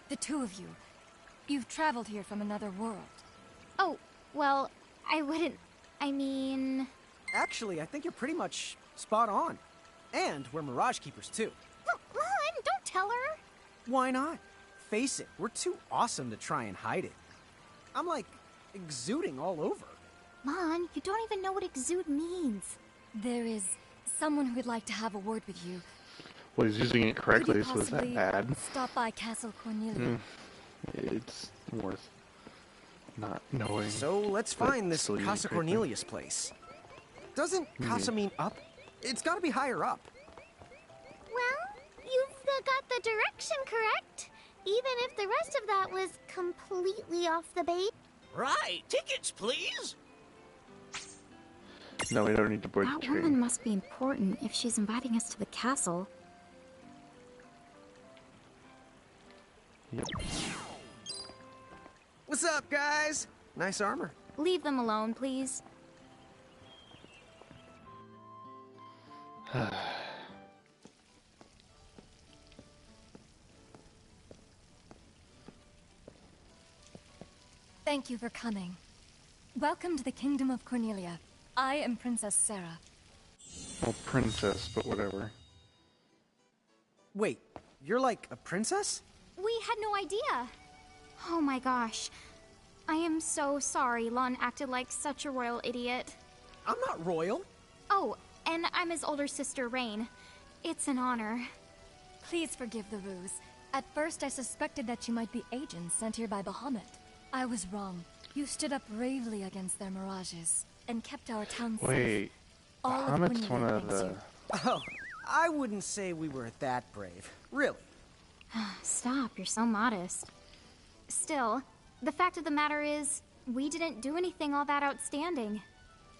The two of you. You've traveled here from another world. Oh, well, I wouldn't... I mean... Actually, I think you're pretty much spot on. And we're Mirage Keepers, too. Lon, don't tell her. Why not? Face it, we're too awesome to try and hide it. I'm like, exuding all over. Lon, you don't even know what exude means. There is someone who would like to have a word with you. Well, he's using it correctly, Could so you is that possibly bad? stop by Castle Cornelia? It's worth not knowing. So let's but find this still use it Casa correctly. Cornelius place. Doesn't Casa mean up? It's gotta be higher up. Well, you've got the direction correct. Even if the rest of that was completely off the base. Right, tickets, please. No, we don't need to board the That train. woman must be important if she's inviting us to the castle. Yep. What's up, guys? Nice armor. Leave them alone, please. Thank you for coming. Welcome to the Kingdom of Cornelia. I am Princess Sarah. Well, princess, but whatever. Wait, you're like a princess? We had no idea. Oh my gosh. I am so sorry Lon acted like such a royal idiot. I'm not royal. Oh, and I'm his older sister, Rain. It's an honor. Please forgive the ruse. At first I suspected that you might be agents sent here by Bahamut. I was wrong. You stood up bravely against their mirages. and kept our town safe. Wait, All of Bahamut's one Cornelia of thanks the... you. Oh, I wouldn't say we were that brave. Really. Stop, you're so modest. Still, the fact of the matter is, we didn't do anything all that outstanding.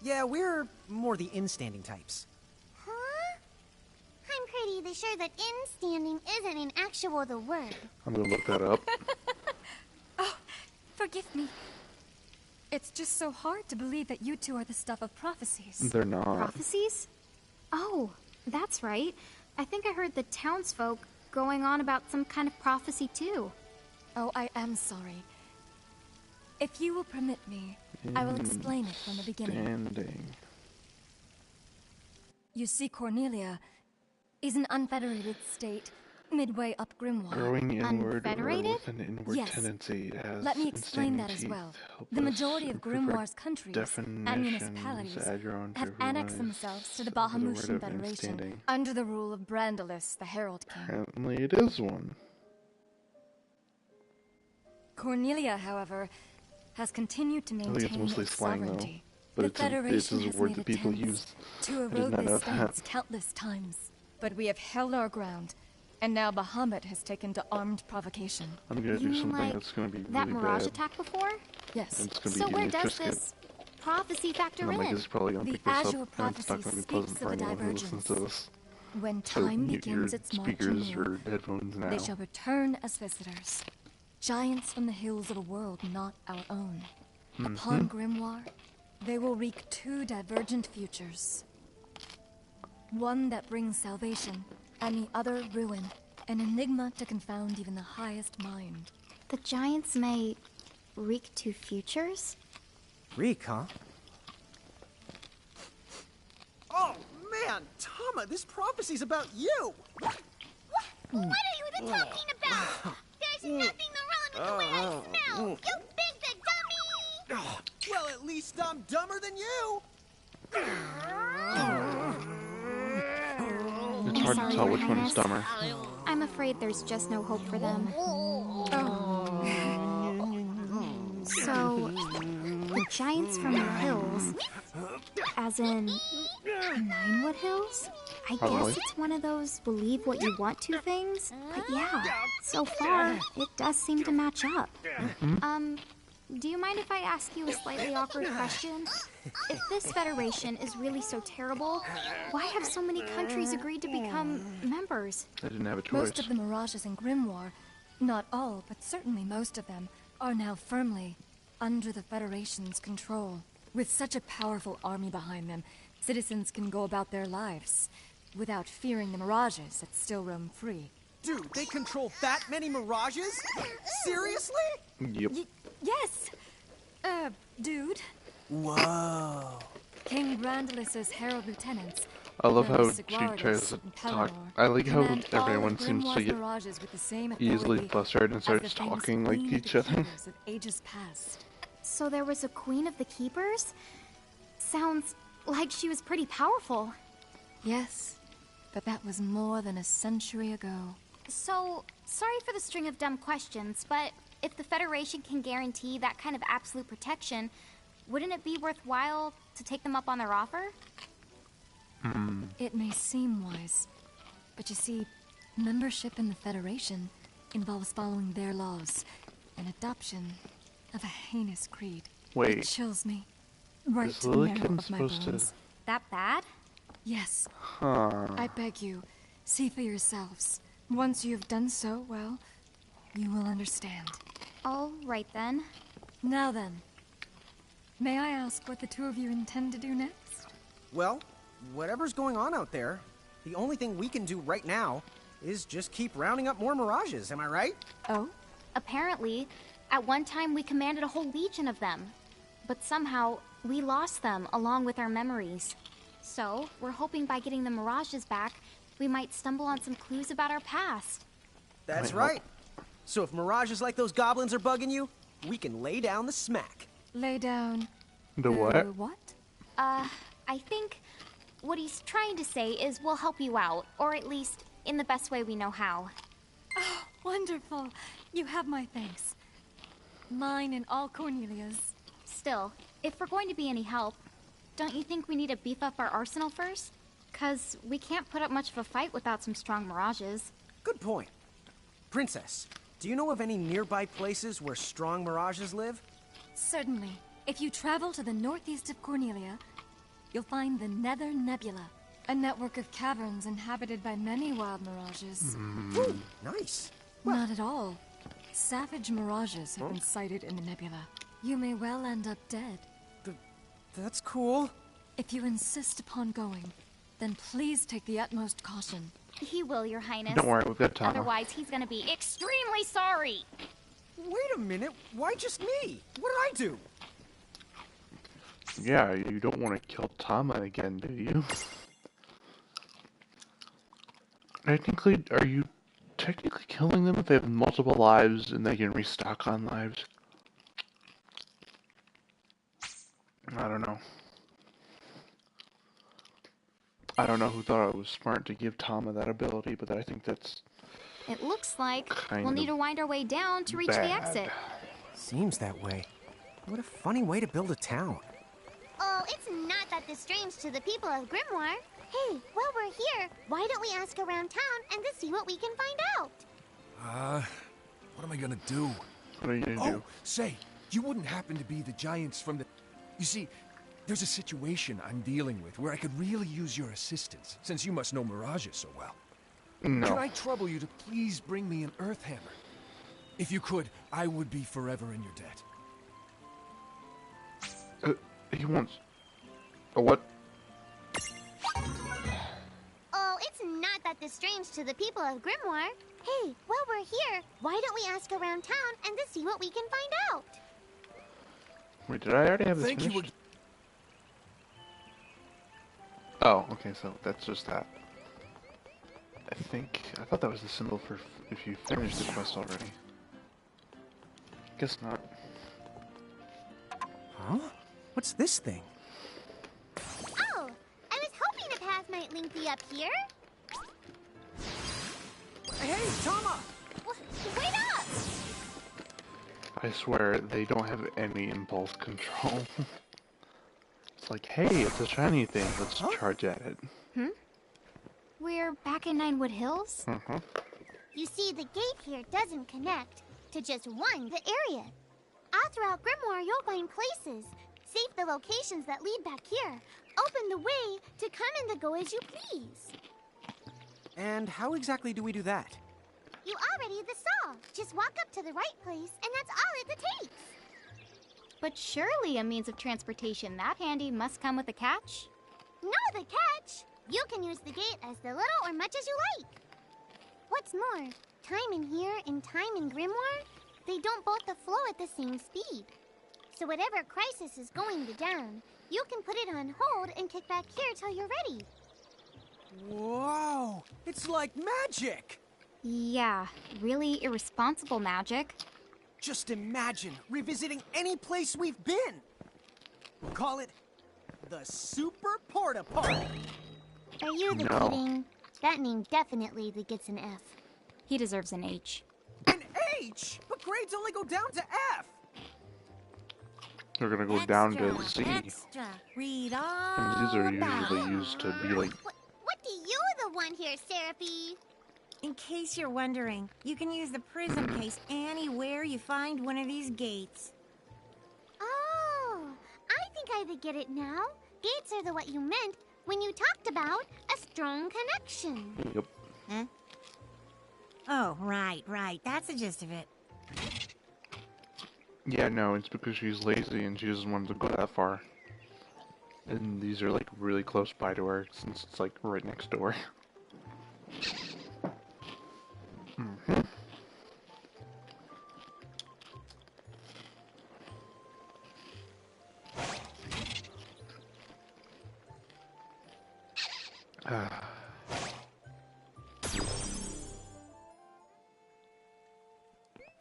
Yeah, we're more the in-standing types. Huh? I'm pretty sure that in-standing isn't in actual the word. I'm gonna look that up. Oh, forgive me. It's just so hard to believe that you two are the stuff of prophecies. They're not. Prophecies? Oh, that's right. I think I heard the townsfolk going on about some kind of prophecy too. Oh, I am sorry. If you will permit me, I will explain it from the beginning. Standing. You see, Cornelia is an unfederated state midway up Grimoire. Growing inward or Unfederated? with an inward Yes. tendency as Let me explain that as teeth well. help The us majority of improve our Grimoire's countries and definitions, municipalities add your own have annexed derivatives themselves to the of the word Bahamutian of Federation instanding. under the rule of Brandalus, the Herald King. Apparently it is one. Cornelia, however, has continued to I maintain think it's mostly its slang though. sovereignty. But The it's Federation a has word made that people attempts use. to I did erode not know this that. stance countless times, but we have held our ground, and now Bahamut has taken to armed provocation. I'm gonna You do mean something like that's gonna be that really mirage bad. attack before? Yes. And it's gonna So be where does interesting. this prophecy factor And I'm like, in? this is probably gonna The pick this up, Azure and it's prophecy not gonna be speaks pleasant for of a anyone who listens to divergence. this. When So time mute your begins its march speakers anew, or headphones now. they shall return as visitors, giants from the hills of a world not our own. Upon Grimoire, they will wreak two divergent futures. One that brings salvation, and the other ruin, an enigma to confound even the highest mind. The giants may wreak two futures? Reek, huh? Oh, man! Tama, this prophecy's about you! What are you even talking about? There's nothing wrong with the way I smell! You big the dummy! Well, at least I'm dumber than you! It's hard to sorry, tell Your which one is Highness. dumber. I'm afraid there's just no hope for them. So, the giants from the hills, as in Ninewood Hills? I Probably. guess it's one of those believe what you want to things. But yeah, so far, it does seem to match up. Do you mind if I ask you a slightly awkward question? If this federation is really so terrible, why have so many countries agreed to become members? I didn't have a choice. Most of the mirages in Grimoire, not all, but certainly most of them, are now firmly under the Federation's control. With such a powerful army behind them, citizens can go about their lives without fearing the mirages that still roam free. Dude, they control that many mirages? Seriously? Yep. Yes! Dude. Whoa. King Brandalus's herald lieutenants. I love how Those she Sigwardus tries to and talk. Pelennor I like how command all of everyone seems to Grimoire's get mirages with the same easily authority flustered and as starts the famous talking like Queen of each the other. Keepers of ages past. So there was a queen of the keepers? Sounds like she was pretty powerful. Yes, but that was more than a century ago. So, sorry for the string of dumb questions, but if the Federation can guarantee that kind of absolute protection, wouldn't it be worthwhile to take them up on their offer? It may seem wise, but you see, membership in the Federation involves following their laws, and adoption of a heinous creed. Wait. It chills me, right Is to the marrow Lillikin of my supposed to- bones. That bad? Yes, Huh. I beg you, see for yourselves. Once you have done so, well, you will understand. All right then. Now then, may I ask what the two of you intend to do next? Well, whatever's going on out there, the only thing we can do right now is just keep rounding up more mirages, am I right? Oh? Apparently, at one time we commanded a whole legion of them. But somehow, we lost them along with our memories. So, we're hoping by getting the mirages back, we might stumble on some clues about our past. That's Might right. So if mirages like those goblins are bugging you, we can lay down the smack. Lay down. The what? What? I think what he's trying to say is we'll help you out, or at least in the best way we know how. Wonderful. You have my thanks. Mine and all Cornelia's. Still, if we're going to be any help, Don't you think we need to beef up our arsenal first? 'Cause we can't put up much of a fight without some strong mirages. Good point. Princess, do you know of any nearby places where strong mirages live? Certainly. If you travel to the northeast of Cornelia, you'll find the Nether Nebula, a network of caverns inhabited by many wild mirages. Ooh, nice. Not at all. Savage mirages have been sighted in the nebula. You may well end up dead. That's cool. If you insist upon going, then please take the utmost caution. He will, Your Highness. Don't worry, we've got Tama. Otherwise, he's gonna be extremely sorry. Wait a minute, why just me? What did I do? Yeah, you don't want to kill Tama again, do you? Are you technically killing them if they have multiple lives and they can restock on lives? I don't know. I don't know who thought it was smart to give Tama that ability, but I think that's It looks like kind we'll need of to wind our way down to reach the bad. exit. Seems that way. What a funny way to build a town. Oh, it's not that strange to the people of Grimoire. Hey, while we're here, why don't we ask around town and to see what we can find out? What am I gonna do? What are you gonna do? Say, you wouldn't happen to be the giants from the... You see, there's a situation I'm dealing with where I could really use your assistance, since you must know mirages so well. No. Can I trouble you to please bring me an earth hammer? If you could, I would be forever in your debt. He wants... A what? Oh, it's not that strange to the people of Grimoire. Hey, while we're here, why don't we ask around town and to see what we can find out? Wait, did I already have this Thank you. finished? Oh, okay, so that's just that. I thought that was the symbol for if you finished the quest already. Guess not. Huh? What's this thing? Oh, I was hoping a path might link me up here. Hey, Tama! Wait up! I swear, they don't have any impulse control. It's like, hey, it's a shiny thing, let's charge at it. We're back in Ninewood Hills? You see, the gate here doesn't connect to just one, the area. All throughout Grimoire, you'll find places. Save the locations that lead back here. Open the way to come and to go as you please. And how exactly do we do that? You already saw. Just walk up to the right place, and that's all it takes. But surely a means of transportation that handy must come with a catch? No, the catch. You can use the gate as little or much as you like. What's more, time in here and time in Grimoire, they don't both flow at the same speed. So whatever crisis is going down, you can put it on hold and kick back here till you're ready. Whoa! It's like magic! Yeah, really irresponsible magic. Just imagine revisiting any place we've been. We'll call it the Super Porta Party. Are you the No. kidding? That name definitely gets an F. He deserves an H. An H! But grades only go down to F! They're gonna go down to Extra, Z. Extra. Read all And these are about usually used to be like... What do you the one here, Seraphie? In case you're wondering, you can use the prism case anywhere you find one of these gates. Oh, I think I get it now. Gates are what you meant when you talked about a strong connection. Yep. Huh? Oh, right. That's the gist of it. Yeah, no, it's because she's lazy and she doesn't want to go that far. And these are like really close by to her since it's like right next door.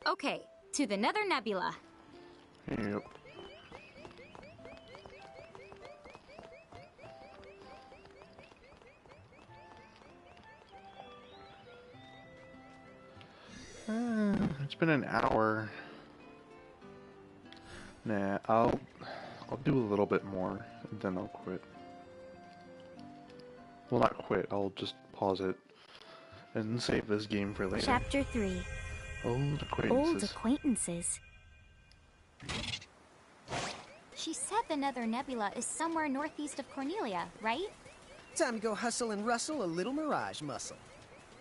Okay, to the Nether Nebula. Yep. It's been an hour. Nah, I'll I'll do a little bit more, and then I'll quit. Well, not quit, I'll just pause it and save this game for later. Chapter 3. Old acquaintances. Old acquaintances. She said the Nether Nebula is somewhere northeast of Cornelia, right? Time to go hustle and rustle a little mirage muscle.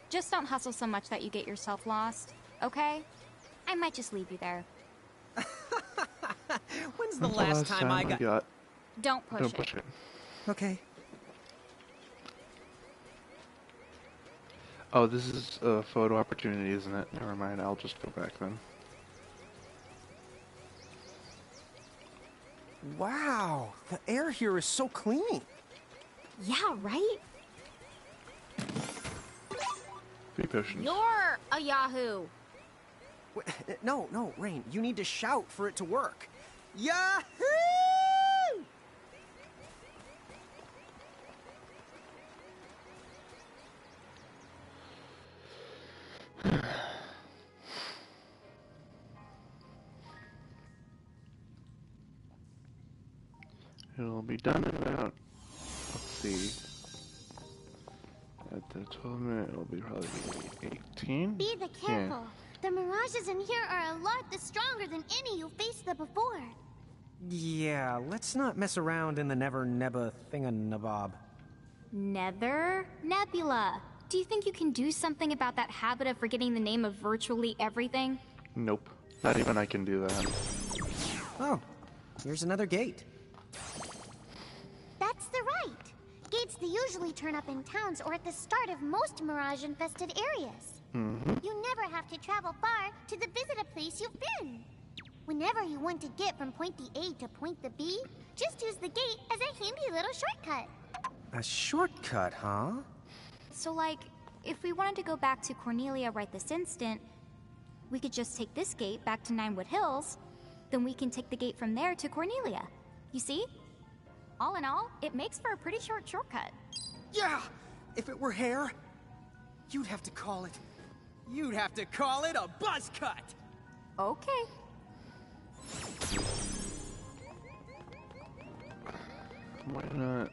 Just don't hustle so much that you get yourself lost, okay? I might just leave you there. When's the last time I got... Don't push it. Okay. Oh, this is a photo opportunity, isn't it? Never mind, I'll just go back then. Wow, the air here is so clean. Yeah, right? 3 potions. You're a Yahoo! No, Rain, you need to shout for it to work. Yahoo! It'll be done in about, let's see, at the 12 minute, it'll be probably 18? Be the careful. The mirages in here are a lot stronger than any you faced before. Yeah, let's not mess around in the Never Nebba thinganabob. Nether Nebula. Do you think you can do something about that habit of forgetting the name of virtually everything? Nope. Not even I can do that. Oh, here's another gate. That's the right. Gates they usually turn up in towns or at the start of most mirage-infested areas. You never have to travel far to visit a place you've been. Whenever you want to get from point the A to point the B, just use the gate as a handy little shortcut. A shortcut, huh? So, like, if we wanted to go back to Cornelia right this instant, we could just take this gate back to Ninewood Hills, then we can take the gate from there to Cornelia. You see? All in all, it makes for a pretty short shortcut. Yeah! If it were hair, you'd have to call it a buzz cut! Okay. Why not?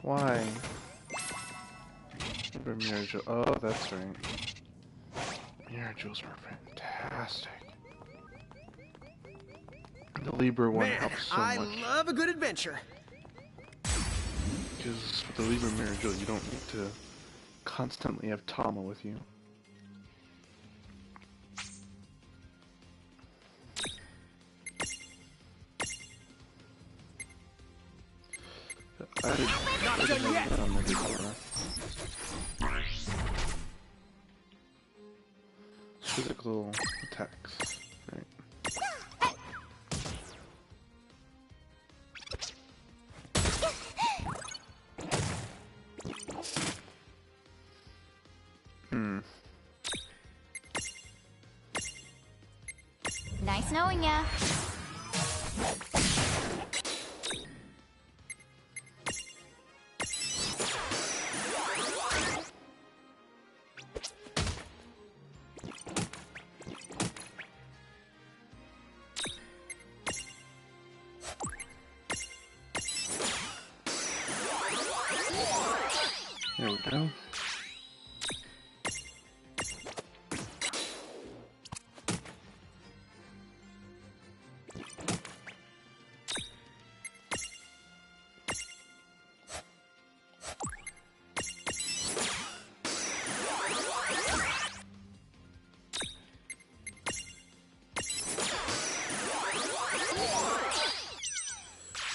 Why? Mirror jewels. Oh, that's right. Mirror jewels are fantastic. The Libra one helps so much. I love a good adventure. Because with the Libra mirror jewel, you don't need to constantly have Tama with you. Not done yet. Physical attacks, right? Nice knowing ya. There we go.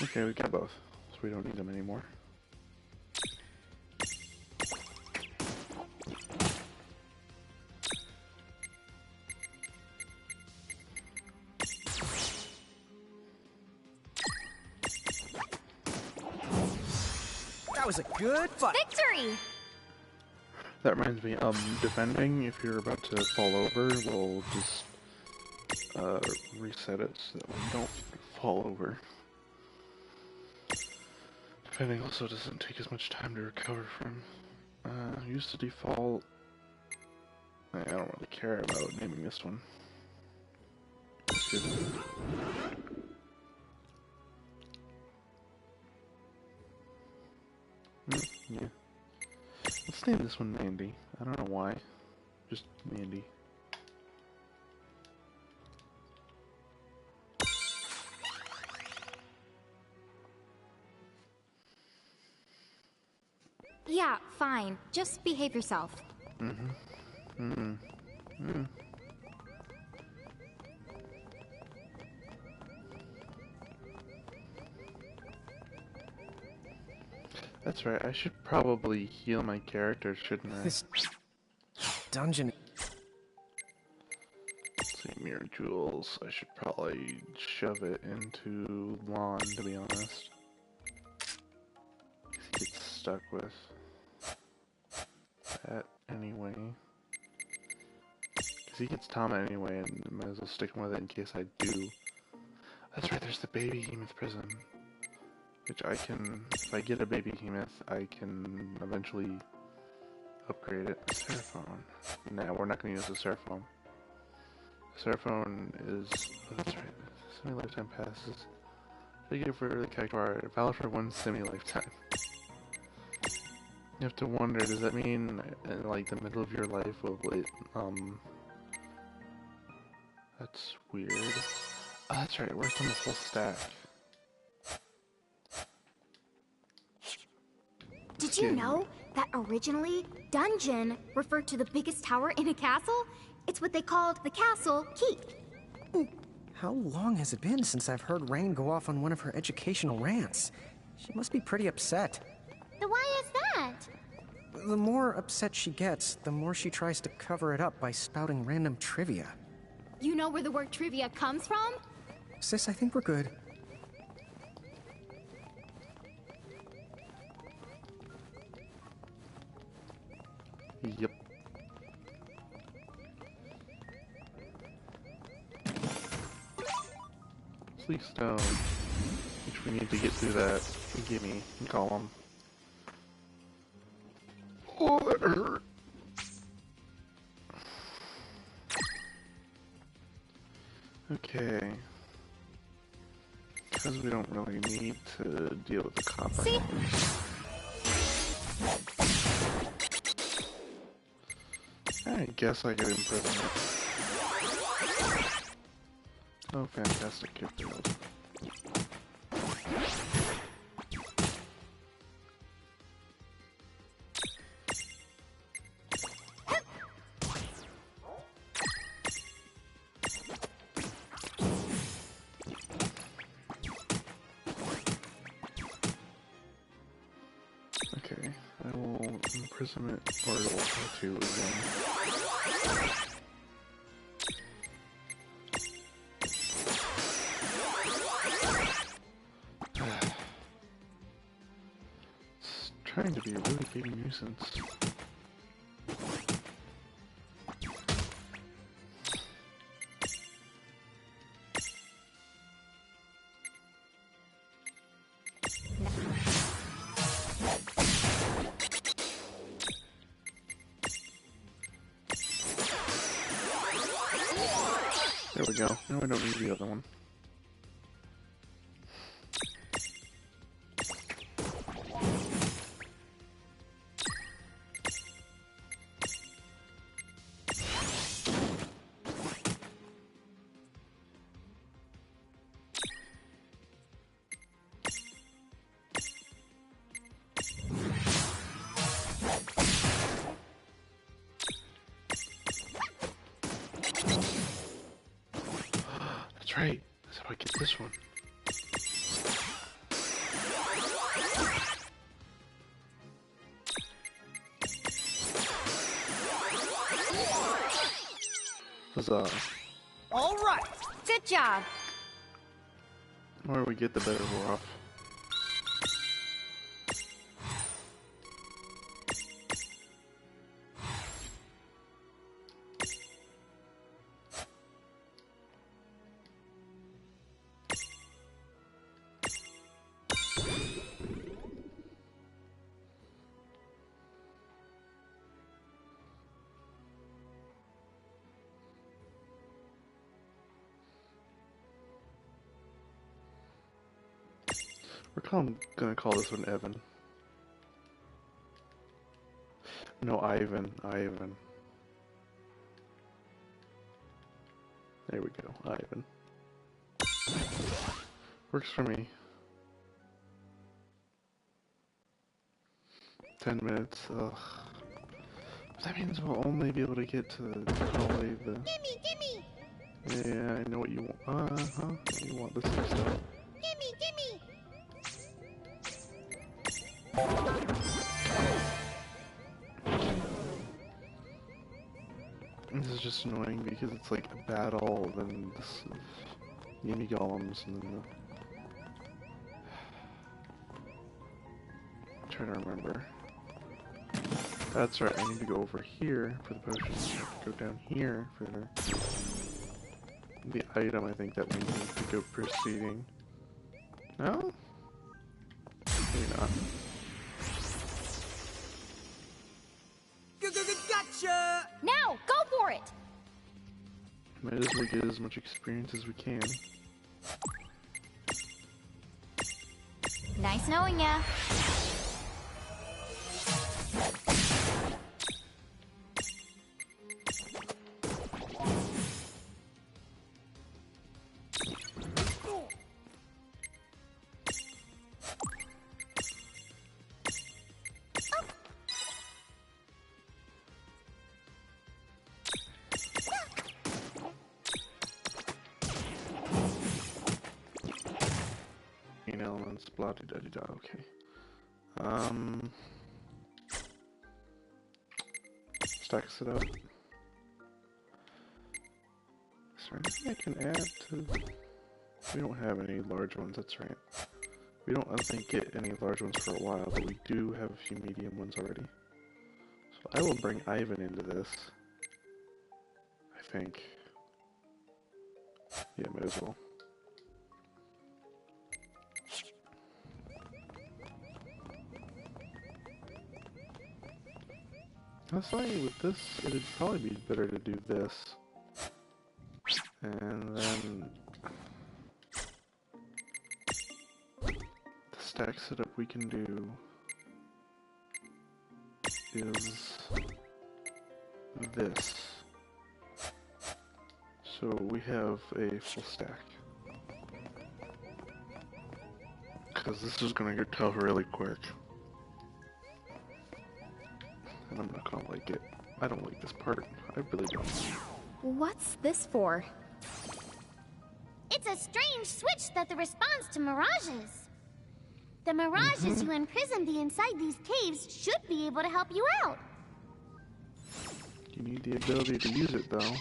Okay, we got both, so we don't need them anymore. That was a good fight. Victory! That reminds me, defending, if you're about to fall over, we'll just, reset it so that we don't fall over. Defending also doesn't take as much time to recover from. Use the default. I don't really care about naming this one. Yeah. Let's name this one Mandy. I don't know why. Just Mandy. Yeah, fine. Just behave yourself. That's right, I should probably heal my character, shouldn't I? This dungeon. See, mirror jewels. I should probably shove it into Lon, to be honest. He gets stuck with that anyway. Because he gets Tama anyway, and I might as well stick with it in case I do. That's right, there's the baby Hemoth prism. Which I can, if I get a baby Hemoth, I can eventually upgrade it. Seraphone. Nah, we're not going to use the Seraphone. Seraphone is, oh, that's right, semi-lifetime passes. Figure for early character, valid for one semi-lifetime. You have to wonder, does that mean in like the middle of your life will it, that's weird. Oh, that's right, it works on the whole stack. Did you know that originally, dungeon referred to the biggest tower in a castle? It's what they called the castle keep. How long has it been since I've heard Rain go off on one of her educational rants? She must be pretty upset. Then why is that? The more upset she gets, the more she tries to cover it up by spouting random trivia. You know where the word trivia comes from? Sis, I think we're good. Yep. Sleep stone. Which we need to get through that gimme column. Oh, that hurt. Okay. Because we don't really need to deal with the copper. See? I guess I could imprison it. Oh, fantastic gift field. Okay, I will imprison it, or it will try to again. It's trying to be a really big nuisance. There we go. Now I don't need the other one. That's right. That's how I get this one. Huzzah. All right. Good job. The more we get, the better we're off. We're gonna call this one Evan. No, Ivan. Ivan. There we go. Ivan. Works for me. 10 minutes. Ugh. That means we'll only be able to get to probably the... Gimme, gimme! Yeah, I know what you want. Uh-huh. You want this stuff. Gimme, gimme! This is just annoying because it's like a battle, then this Yemi golems, and then the... I'm trying to remember. That's right, I need to go over here for the potion. I have to go down here for the item, I think that we need to go proceeding. No? Maybe not. Gotcha! Now, go for it! Might as well get as much experience as we can. Nice knowing ya. Elements, blah da da da, okay. Stacks it up. Is there anything I can add to... We don't have any large ones, that's right. We don't, I think, get any large ones for a while, but we do have a few medium ones already. So I will bring Ivan into this. I think. Yeah, might as well. Honestly, with this, it'd probably be better to do this. And then... the stack setup we can do... is... this. So we have a full stack. Because this is gonna get tough really quick. And I'm not gonna like it. I don't like this part. I really don't. What's this for? It's a strange switch that responds to mirages. The mirages you imprisoned inside these caves should be able to help you out. You need the ability to use it, though.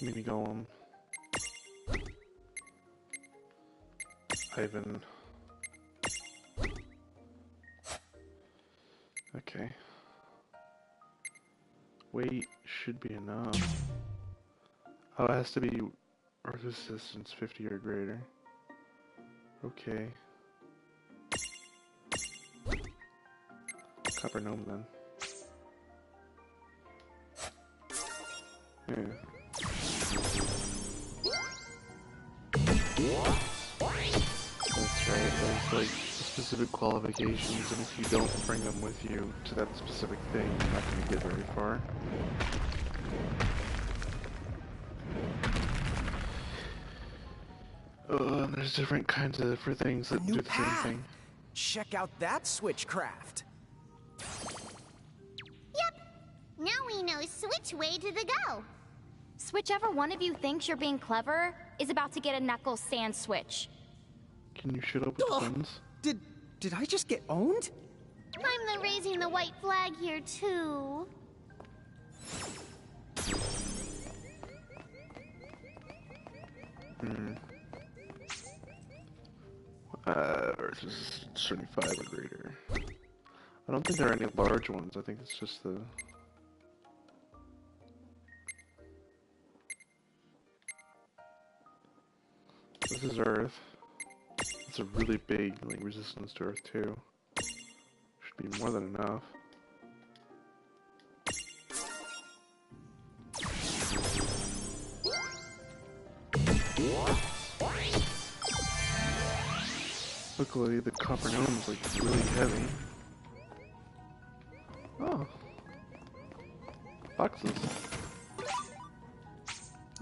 Mini golem. Ivan. Okay. Weight should be enough. Oh, it has to be Earth resistance 50 or greater. Okay. Copper gnome then. Yeah. That's right, there's like specific qualifications, and if you don't bring them with you to that specific thing, you're not going to get very far. And there's different kinds of for things that do the same thing. Check out that switchcraft. Yep. Now we know which way to the go. Whichever one of you thinks you're being clever is about to get a knuckle sand switch. Can you shut up with puns? Did I just get owned? I'm the raising the white flag here too. Versus 75 or greater. I don't think there are any large ones. I think it's just the... This is Earth. It's a really big like resistance to Earth too. Should be more than enough. Luckily, the copper gnome is like really heavy. Oh, boxes.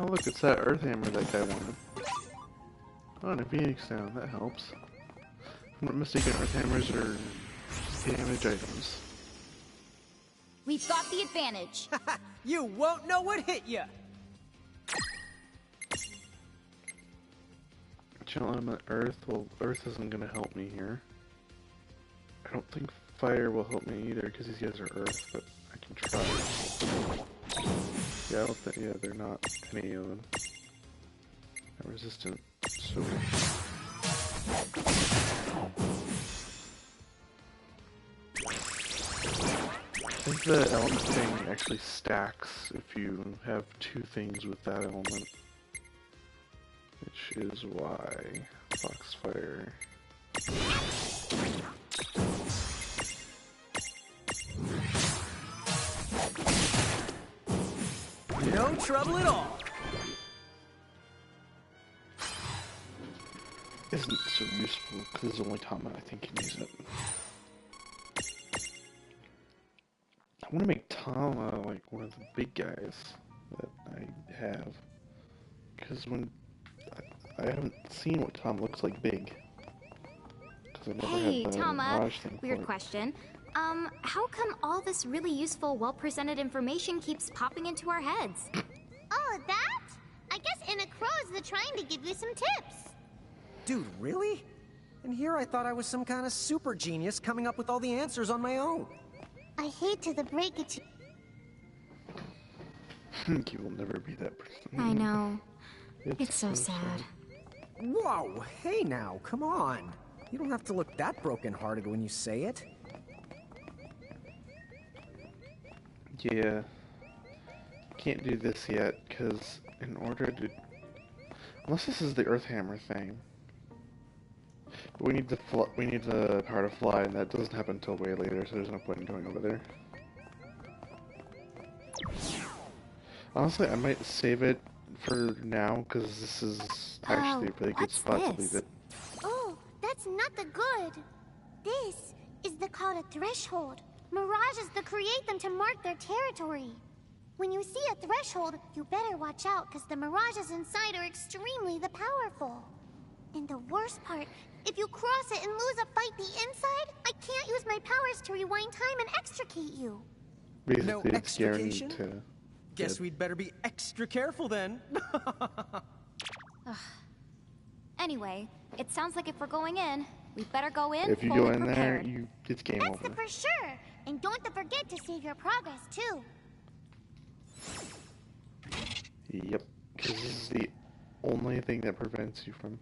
Oh look, it's that earth hammer that guy wanted. Oh, and a phoenix down, that helps. If I'm not mistaken, earth hammers are damage items. We've got the advantage. You won't know what hit you. Chill element earth. Well, earth isn't gonna help me here. I don't think fire will help me either because these guys are earth, but I can try. Yeah, I don't think. Yeah, they're not any of them. Not resistant. So. I think the element thing actually stacks if you have two things with that element. Which is why Foxfire. No trouble at all. Isn't so useful because only Tama I think can use it. I want to make Tama like one of the big guys that I have, because when I haven't seen what Tom looks like big. I never Hey, had the Tama, Mirage thing weird for it. question. How come all this really useful, well-presented information keeps popping into our heads? Oh, that? I guess Inna Crow's trying to give you some tips. Dude, really? And here I thought I was some kind of super genius coming up with all the answers on my own. I hate to break it to You will never be that person. I know. It's so sad. Whoa, hey now, come on. You don't have to look that broken-hearted when you say it. Yeah. Can't do this yet, because in order to... Unless this is the Earth Hammer thing. We need the power to fly, and that doesn't happen until way later, so there's no point in going over there. Honestly, I might save it for now, because this is actually a really good spot to leave it. Oh, that's not the good. This is called a threshold. Mirages create them to mark their territory. When you see a threshold, you better watch out because the mirages inside are extremely powerful. And the worst part, if you cross it and lose a fight the inside, I can't use my powers to rewind time and extricate you. Basically, No it's guaranteed extrication? to... Guess we'd better be extra careful then. Anyway, it sounds like if we're going in, we better go in If you fully go in prepared. there, it's game That's over. for sure. And don't forget to save your progress, too. Yep, because this is the only thing that prevents you from...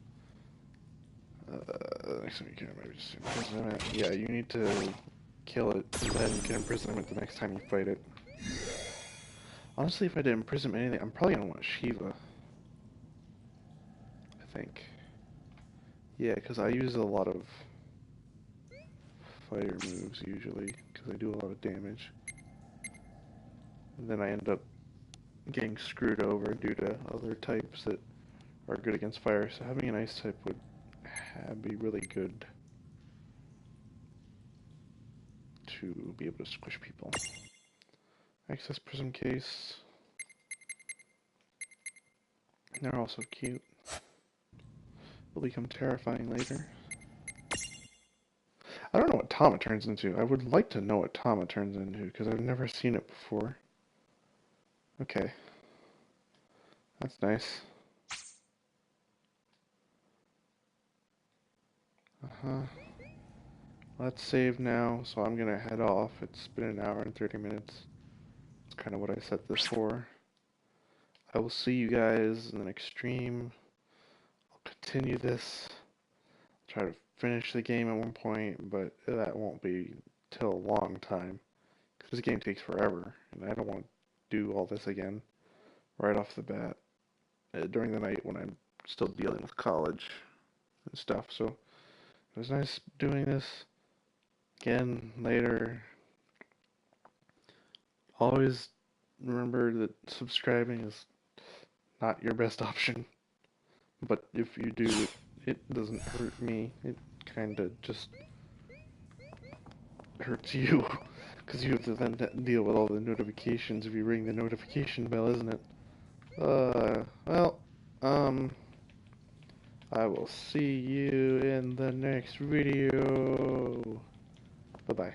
actually, you can maybe just imprison it. Yeah, you need to kill it, and then you can imprison it the next time you fight it. Honestly, if I did imprison anything, I'm probably gonna want Shiva. I think. Yeah, because I use a lot of fire moves usually, because I do a lot of damage. And then I end up getting screwed over due to other types that are good against fire, so having an ice type would be really good to be able to squish people. Access prism case. They're also cute. Will become terrifying later. I don't know what Tama turns into. I would like to know what Tama turns into, because I've never seen it before. Okay. That's nice. Let's save now, so I'm gonna head off. It's been an hour and 30 minutes. That's kind of what I set this for. I will see you guys in the next stream. I'll continue this. Try to finish the game at one point, but that won't be till a long time. Because this game takes forever, and I don't want to do all this again right off the bat during the night when I'm still dealing with college and stuff. So it was nice doing this again later. Always remember that subscribing is not your best option. But if you do, it doesn't hurt me. It kind of just hurts you. Because you have to then deal with all the notifications if you ring the notification bell, isn't it? Well, I will see you in the next video. Bye-bye.